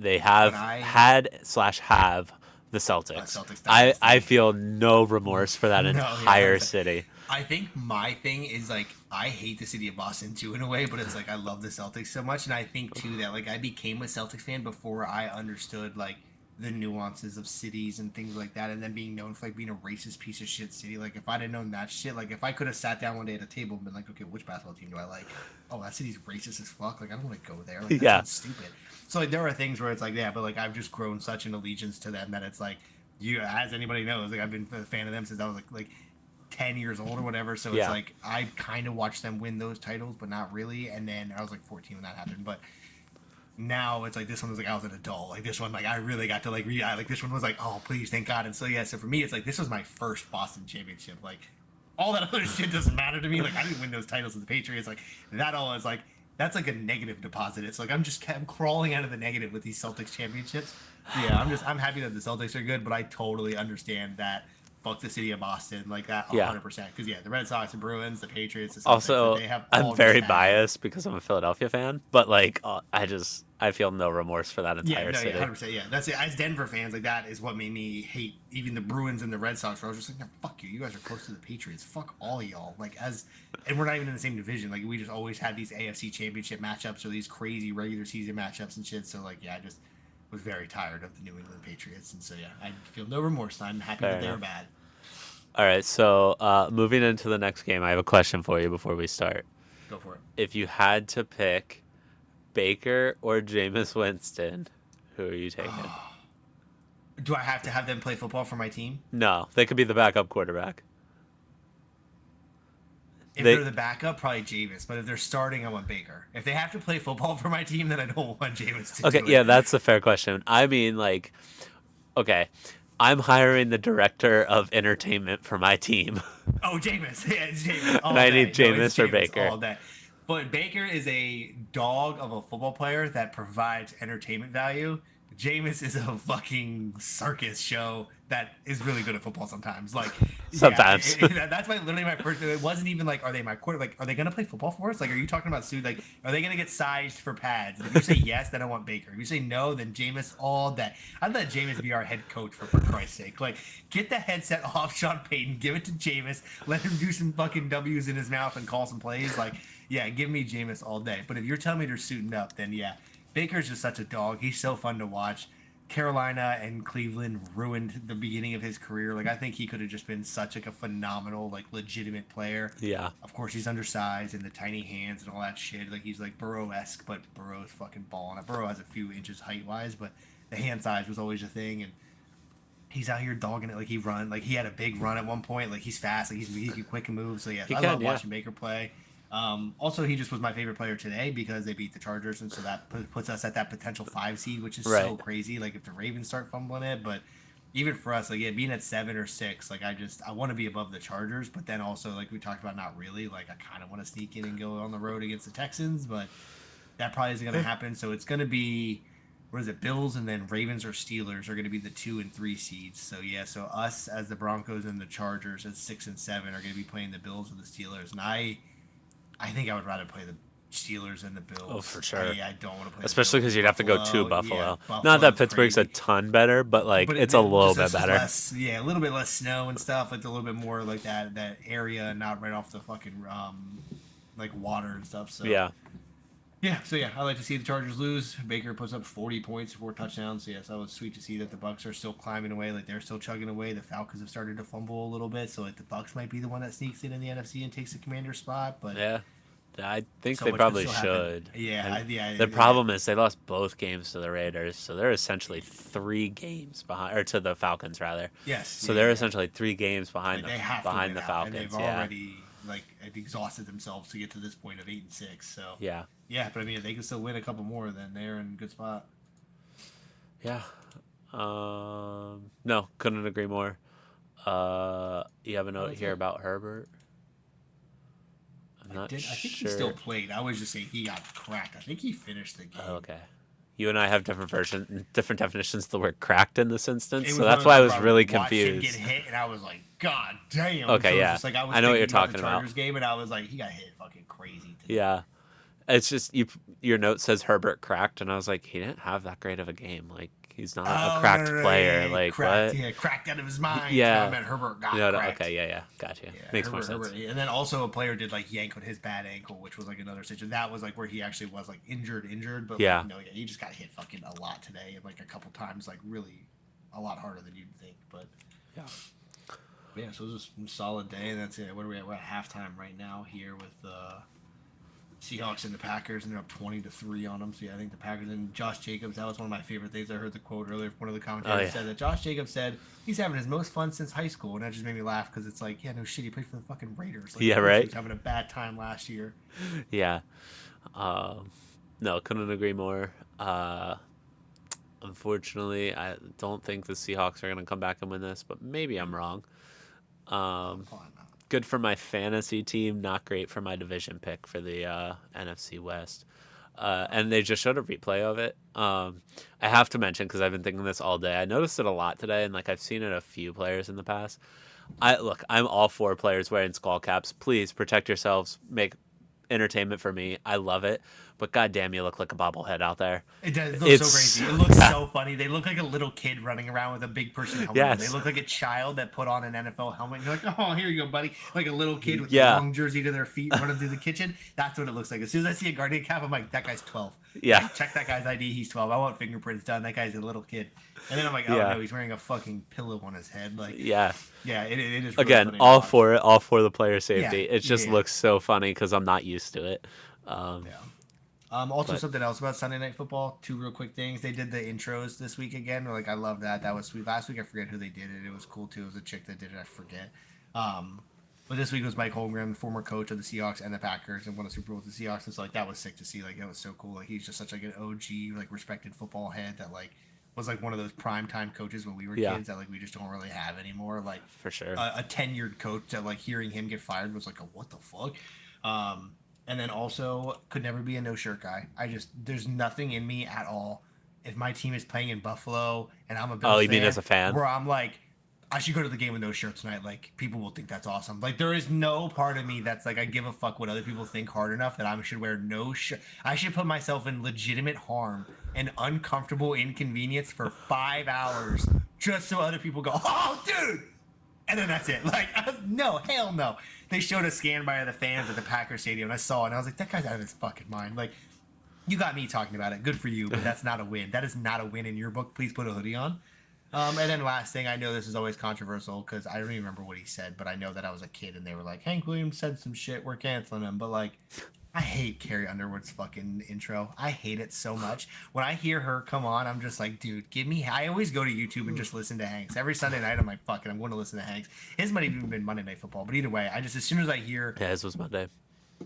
have the Celtics. Celtics I dynasty. feel no remorse for that No, entire yeah. city. I think my thing is like I hate the city of Boston too in a way, but it's like I love the Celtics so much, and I think too that like I became a Celtics fan before I understood like the nuances of cities and things like that, and then being known for like being a racist piece of shit city. Like if I'd have known that shit, like if I could have sat down one day at a table and been like, okay, which basketball team do I like? Oh, that city's racist as fuck. Like I don't want to go there. Like, Yeah. that's stupid. So like there are things where it's like yeah, but like I've just grown such an allegiance to them that it's like you, as anybody knows, like I've been a fan of them since I was like 10 years old or whatever, so it's Yeah. like I kind of watched them win those titles but not really, and then I was like 14 when that happened, but now it's like this one was like I was an adult, like this one like I really got to like like this one was like oh please thank God. And so yeah, so for me it's like this was my first Boston championship. Like all that other shit doesn't matter to me. Like I didn't win those titles with the Patriots. Like that all is like that's like a negative deposit. It's like I'm crawling out of the negative with these Celtics championships. Yeah, I'm happy that the Celtics are good, but I totally understand that fuck the city of Boston like that 100%. Yeah. Because yeah, the Red Sox, the Bruins, the Patriots, the Celtics, Also, like, they have all I'm very just had- biased because I'm a Philadelphia fan, but like I feel no remorse for that Yeah, entire no, city. yeah, 100%. Yeah, that's it. As Denver fans, like that is what made me hate even the Bruins and the Red Sox. Where I was just like, no, fuck you. You guys are close to the Patriots. Fuck all y'all. Like and we're not even in the same division. Like we just always had these AFC Championship matchups or these crazy regular season matchups and shit. So like, yeah, I just was very tired of the New England Patriots, and so yeah, I feel no remorse. I'm happy Fair that they're enough. bad. All right, so moving into the next game, I have a question for you before we start. Go for it. If you had to pick Baker or Jameis Winston, who are you taking? Do I have to have them play football for my team? No, they could be the backup quarterback. If They- they're the backup, probably Jameis. But if they're starting, I want Baker. If they have to play football for my team, then I don't want Jameis to Okay, do it. yeah, that's a fair question. I mean, like, okay, I'm hiring the director of entertainment for my team, Oh, Jameis. Yeah, it's Jameis and all I need day. No, it's Jameis or Jameis Baker. all day. But Baker is a dog of a football player that provides entertainment value. Jameis is a fucking circus show that is really good at football sometimes. Like, yeah, Sometimes. that's my literally my first. It wasn't even like, are they my quarter? Like, are they gonna play football for us? Like, are you talking about Sue? Like, are they gonna get sized for pads? And if you say yes, then I want Baker. If you say no, then Jameis all day. I'd let Jameis be our head coach for Christ's sake. Like, get the headset off Sean Payton, give it to Jameis, let him do some fucking W's in his mouth and call some plays. Like, yeah, give me Jameis all day. But if you're telling me they're suiting up, then yeah, Baker's just such a dog. He's so fun to watch. Carolina and Cleveland ruined the beginning of his career. Like, I think he could have just been such like a phenomenal, like legitimate player. Yeah. Of course, he's undersized and the tiny hands and all that shit. Like, he's like Burrow-esque, but Burrow's fucking balling. Burrow has a few inches height wise, but the hand size was always a thing. And he's out here dogging it. Like, he had a big run at one point. Like, he's fast. Like, he can quick and move. So yeah, He I can, love yeah. watching Baker play. Also, he just was my favorite player today because they beat the Chargers, and so that puts us at that potential 5 seed, which is so Right. crazy. Like, if the Ravens start fumbling it, but even for us, like, yeah, being at 7 or 6, like, I want to be above the Chargers, but then also, like we talked about, not really. Like, I kind of want to sneak in and go on the road against the Texans, but that probably isn't going to happen. So it's going to be, what is it, Bills, and then Ravens or Steelers are going to be the 2 and 3 seeds. So yeah, so us as the Broncos and the Chargers at 6 and 7 are going to be playing the Bills or the Steelers, and I think I would rather play the Steelers than the Oh, Bills. for sure. I don't want to play Especially the Bills. because you'd have to go to Buffalo, yeah, Buffalo. Not that Buffalo's Pittsburgh's a crazy. ton better, but like But it's a little just bit as better. less, yeah, a little bit less snow and stuff. Like a little bit more like that area, not right off the fucking like water and stuff. So Yeah. yeah, so yeah, I like to see the Chargers lose. Baker puts up 40 points, 4 touchdowns. So yes, that was sweet to see that the Bucks are still climbing away, like they're still chugging away. The Falcons have started to fumble a little bit, so like the Bucks might be the one that sneaks in the NFC and takes the commander spot. But Yeah. I think so they much could probably still happen. should. Yeah, And yeah, the yeah. problem is they lost both games to the Raiders, so they're essentially 3 games behind, or to the Falcons rather. Yes, So yeah, they're yeah. essentially 3 games Like, behind they have to behind win the out, and they've Falcons. Yeah. already like exhausted themselves to get to this point of 8 and 6. So Yeah. yeah, but I mean, if they can still win a couple more, then they're in a good spot. Yeah. No, couldn't agree more. You have a Oh, note that's here it. about Herbert? I'm I not did. I think he sure. still played. I was just saying he got cracked. I think he finished the game. Oh, okay. You and I have different definitions of the word "cracked" in this instance, It so was one that's of why I those was where really I watched him get confused. hit, and I was like, God damn. Okay, So it's yeah, just like I was I know what thinking you're about the talking about. Chargers game, and I was like, he got hit fucking crazy today. Yeah, it's just you. Your note says Herbert cracked, and I was like, he didn't have that great of a game. Like he's not a Oh, cracked no, player. yeah, Like cracked. what? Yeah, cracked out of his mind. Yeah. I meant Herbert got No, cracked. okay, yeah, gotcha. Yeah, Makes more sense. And then also a player did like yank on his bad ankle, which was like another situation. That was like where he actually was like injured, but Yeah. like, no, yeah, he just got hit fucking a lot today, and like a couple times, like really a lot harder than you'd think. But Yeah. yeah, so it was just a solid day, and that's it. What are we at? We're at halftime right now here with the Seahawks and the Packers, and they're up 20-3 on them. So yeah, I think the Packers and Josh Jacobs. That was one of my favorite things. I heard the quote earlier. One of the commentators said that Josh Jacobs said he's having his most fun since high school, and that just made me laugh because it's like, yeah, no shit, he played for the fucking Raiders. Like, Yeah, of course right? He was having a bad time last year. Yeah. No, couldn't agree more. Unfortunately, I don't think the Seahawks are going to come back and win this, but maybe I'm wrong. Fine. Good for my fantasy team, not great for my division pick for the NFC West. And they just showed a replay of it. I have to mention, because I've been thinking this all day, I noticed it a lot today, and like I've seen it a few players in the past. I'm all for players wearing skull caps. Please protect yourselves. Make entertainment for me. I love it. But goddamn, you look like a bobblehead out there. It does. It looks so crazy. It looks so funny. They look like a little kid running around with a big person helmet. Yes. They look like a child that put on an NFL helmet. You're like, oh, here you go, buddy. Like a little kid with Yeah. a long jersey to their feet running through the kitchen. That's what it looks like. As soon as I see a Guardian cap, I'm like, that guy's 12. Yeah. Like, check that guy's ID. He's 12. I want fingerprints done. That guy's a little kid. And then I'm like, oh Yeah. no, he's wearing a fucking pillow on his head. Like, Yeah. it is. Really Again, funny to all watch. for it, all for the player safety. Yeah, It just yeah. looks so funny because I'm not used to it. Yeah. Also, But- something else about Sunday Night Football. 2 real quick things. They did the intros this week again. Like, I love that. That was sweet. Last week, I forget who they did it. It was cool too. It was a chick that did it. I forget. But this week was Mike Holmgren, former coach of the Seahawks and the Packers, and won a Super Bowl with the Seahawks. And so, like, that was sick to see. Like, that was so cool. Like, he's just such like an OG, like respected football head that like was like one of those prime time coaches when we were Yeah, kids that like we just don't really have anymore. Like for sure. a tenured coach that like hearing him get fired was like a what the fuck. And then also could never be a no shirt guy. I just there's nothing in me at all if my team is playing in Buffalo and I'm a Oh, Bills you mean fan as a fan? where I'm like I should go to the game with no shirt tonight. Like people will think that's awesome. Like there is no part of me that's like I give a fuck what other people think hard enough that I should wear no shirt. I should put myself in legitimate harm and uncomfortable inconvenience for 5 hours just so other people go, oh, dude, and then that's it. Like, no, hell no. They showed a scan by the fans at the Packer Stadium, and I saw it, and I was like, that guy's out of his fucking mind. Like, you got me talking about it. Good for you, but that's not a win. That is not a win in your book. Please put a hoodie on. And then last thing, I know this is always controversial because I don't even remember what he said, but I know that I was a kid and they were like, Hank Williams said some shit, we're canceling him. But like, I hate Carrie Underwood's fucking intro. I hate it so much. When I hear her come on, I'm just like, dude, give me. I always go to YouTube and just listen to Hanks. Every Sunday night, I'm like, fuck it, I'm going to listen to Hanks. His might have even been Monday Night Football, but either way, I just, as soon as I hear. Yeah, this was Monday.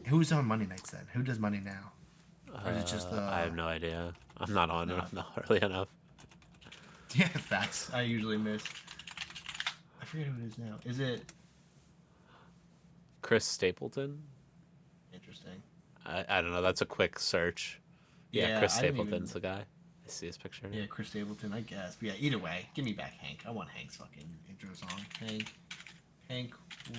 Who's on Monday nights then? Who does Monday now? Or is it just the. I have no idea. I'm not on enough, not early enough. Yeah, facts. I usually miss. I forget who it is now. Is it. Chris Stapleton? Interesting. I don't know. That's a quick search. Yeah, Chris Stapleton's the guy. I see his picture. Yeah, Chris Stapleton, I guess. But yeah, either way, give me back Hank. I want Hank's fucking intro song. Hank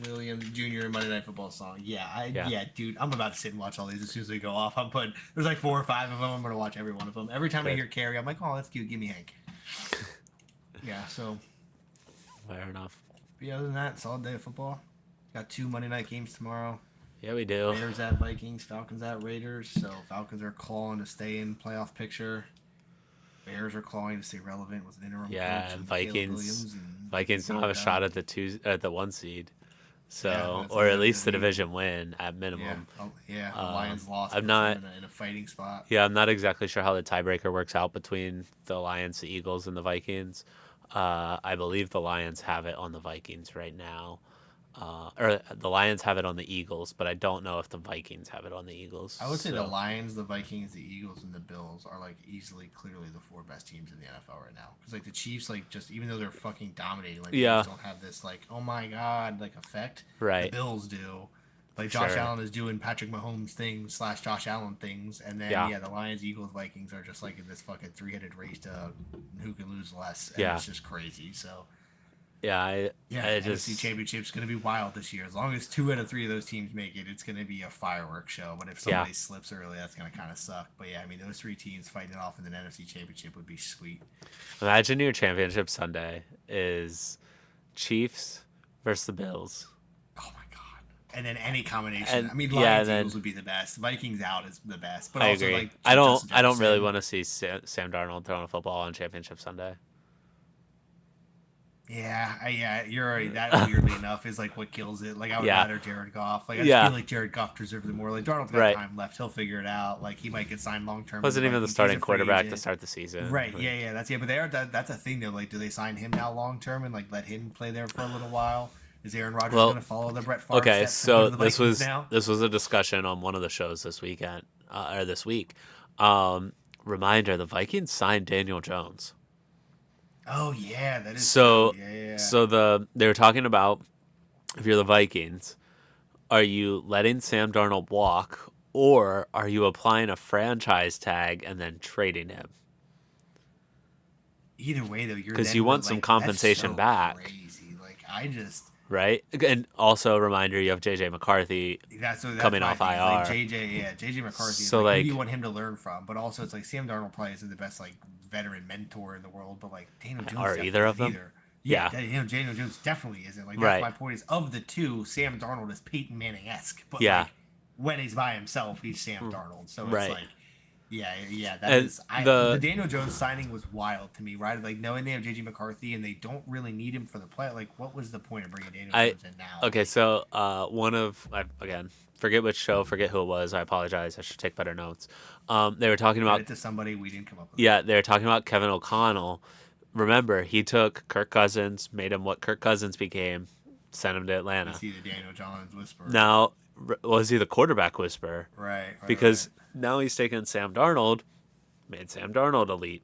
Williams Jr. Monday Night Football song. Yeah, dude, I'm about to sit and watch all these as soon as they go off. I'm putting there's like 4 or 5 of them. I'm gonna watch every one of them. Every time I hear Carrie, I'm like, oh, that's cute. Give me Hank. Yeah, so. Fair enough. But yeah, other than that, solid day of football. Got 2 Monday night games tomorrow. Yeah, we do. Bears at Vikings, Falcons at Raiders. So Falcons are clawing to stay in playoff picture. Bears are clawing to stay relevant with an interim coach. Yeah, And Vikings. And Vikings don't have a shot at the 1 seed. So, Yeah, or at another least the league. division win at minimum. The Lions lost. I'm not- in a fighting spot. Yeah, I'm not exactly sure how the tiebreaker works out between the Lions, the Eagles, and the Vikings. I believe the Lions have it on the Vikings right now. Or the Lions have it on the Eagles, but I don't know if the Vikings have it on the Eagles. I would say the So, Lions, the Vikings, the Eagles, and the Bills are like easily, clearly the 4 best teams in the NFL right now. Because like the Chiefs, like just even though they're fucking dominating, like they Yeah. just don't have this like oh my god like effect. Right. The Bills do. Like Josh Sure. Allen is doing Patrick Mahomes things / Josh Allen things, and then Yeah. the Lions, Eagles, Vikings are just like in this fucking 3-headed race to who can lose less. And Yeah. it's just crazy. So. Yeah, I NFC just Championship's going to be wild this year. As long as 2 out of 3 of those teams make it, it's going to be a fireworks show. But if somebody slips early, that's going to kind of suck. But yeah, I mean, those 3 teams fighting it off in the NFC Championship would be sweet. imagine your championship Sunday is Chiefs versus the Bills. Oh my god! And then any combination. And- I mean, yeah, Lions then- Eagles would be the best. Vikings out is the best. But I also, agree. like, I don't Justin really Jefferson. want to see Sam Darnold throwing a football on championship Sunday. Yeah, you're right. That weirdly enough is like what kills it. Like I would Yeah. rather Jared Goff. Like I Yeah. just feel like Jared Goff deserves it more. Like Darnold's got Right. time left. He'll figure it out. Like he might get signed long term. Wasn't even the starting quarterback to start the season. Right. But- Yeah. But they are. That's a thing though. Like, do they sign him now long term and like let him play there for a little while? Is Aaron Rodgers Well, going to follow the Brett Favre Okay, steps and go so to the this Vikings was now? this was a discussion on one of the shows this weekend or this week. Reminder: the Vikings signed Daniel Jones. Oh yeah, that is So, true. Yeah. so they were talking about if you're the Vikings, are you letting Sam Darnold walk, or are you applying a franchise tag and then trading him? Either way though, you're 'Cause then you want with, some like, compensation that's so back. Crazy. Like I just. Right, and also a reminder: you have JJ McCarthy. That's Coming my off thing, is, like, IR. JJ McCarthy. So, Who like- do you want him to learn from? But also, it's like Sam Darnold probably isn't the best like veteran mentor in the world. But like Daniel Jones, Are definitely either of isn't them? Either. Yeah. Daniel Jones definitely isn't. Like that's Right. my point. Is of the two, Sam Darnold is Peyton Manning esque. But Yeah. like, when he's by himself, he's Sam Darnold. So Right. it's like. Yeah, that And is. the- The Daniel Jones signing was wild to me, right? Like knowing they have JJ McCarthy and they don't really need him for the play. Like, what was the point of bringing Daniel Jones in now? Okay, so again, forget which show, forget who it was. I apologize. I should take better notes. They were talking about Credit to somebody we didn't come up with. yeah, they were talking about Kevin O'Connell. Remember, he took Kirk Cousins, made him what Kirk Cousins became, sent him to Atlanta. See the Daniel Jones whisperer. Now, was he the quarterback whisperer? Right. Because now he's taken Sam Darnold, made Sam Darnold elite.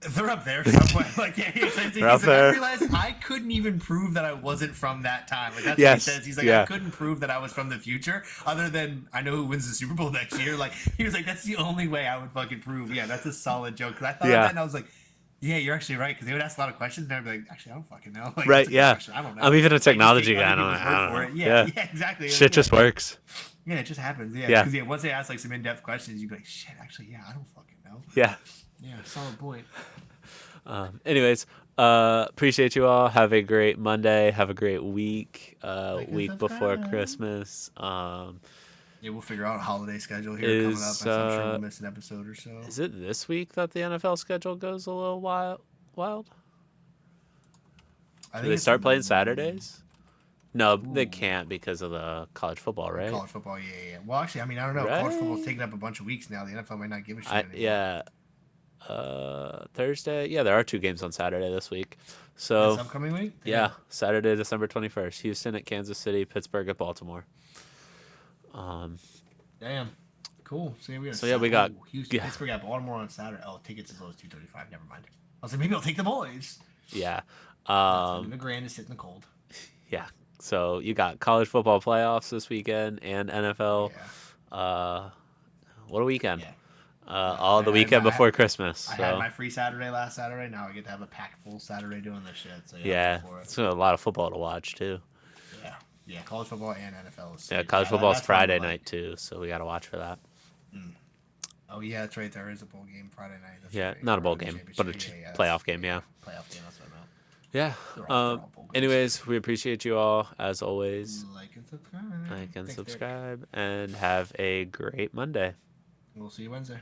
They're up there somewhere. Like, yeah, he's They're up like, there. I realized I couldn't even prove that I wasn't from that time. Like, that's Yes, what he says. He's like, yeah. I couldn't prove that I was from the future, other than I know who wins the Super Bowl next year. Like, he was like, that's the only way I would fucking prove. Yeah, that's a solid joke. Because I thought of Yeah. that and I was like, yeah, you're actually right. Because they would ask a lot of questions and I'd be like, actually, I don't fucking know. Like, Right, that's a good yeah. question. I don't know. I'm even a Like, just technology take guy. other I people's don't word for know. it. Yeah, yeah, exactly. Shit Like, just yeah. works. Yeah, it just happens. Yeah. Yeah. Because yeah, once they ask like some in-depth questions, you'd be like, shit, actually, yeah, I don't fucking know. Yeah. Yeah, solid point. Anyways, appreciate you all. Have a great Monday. Have a great week. Like and Week before subscribe. Christmas. Yeah, we'll figure out a holiday schedule here coming up. Is So I'm sure we'll miss an episode or so. is it this week that the NFL schedule goes a little wild? I Do think they it's start playing Saturdays? No, they Ooh. can't because of the college football, right? college football. Yeah, yeah. Well, actually, I mean, I don't know. College football's Right? taking up a bunch of weeks now. The NFL might not give a shit anymore. Yeah. Thursday. Yeah, there are 2 games on Saturday this week. This So upcoming week. yeah, Saturday, December 21st. Houston at Kansas City, Pittsburgh at Baltimore. Damn. Cool. So we got Houston, yeah. Pittsburgh at Baltimore on Saturday. Oh, tickets as low as $235. Never mind. I was like, maybe I'll take the boys. Yeah. The grand is sitting in the cold. Yeah. So you got college football playoffs this weekend and NFL. Yeah. What a weekend. Yeah. All the weekend before Christmas. I So. had my free Saturday last Saturday. Now I get to have a packed full Saturday doing this shit. So Yeah. I'm for it. It's a lot of football to watch too. Yeah. Yeah. College football and NFL. Is Yeah, sick. college football's that's what I'm Friday like. night too, so we got to watch for that. Oh yeah, that's right. There is a bowl game Friday night. That's Yeah, right. not a bowl Or game, championship. but a that's- playoff game, yeah. Playoff game. That's what I meant. Yeah. They're all bowl games. Anyways, we appreciate you all as always. Like and subscribe. Like and Thanks, Derek. subscribe and have a great Monday. We'll see you Wednesday.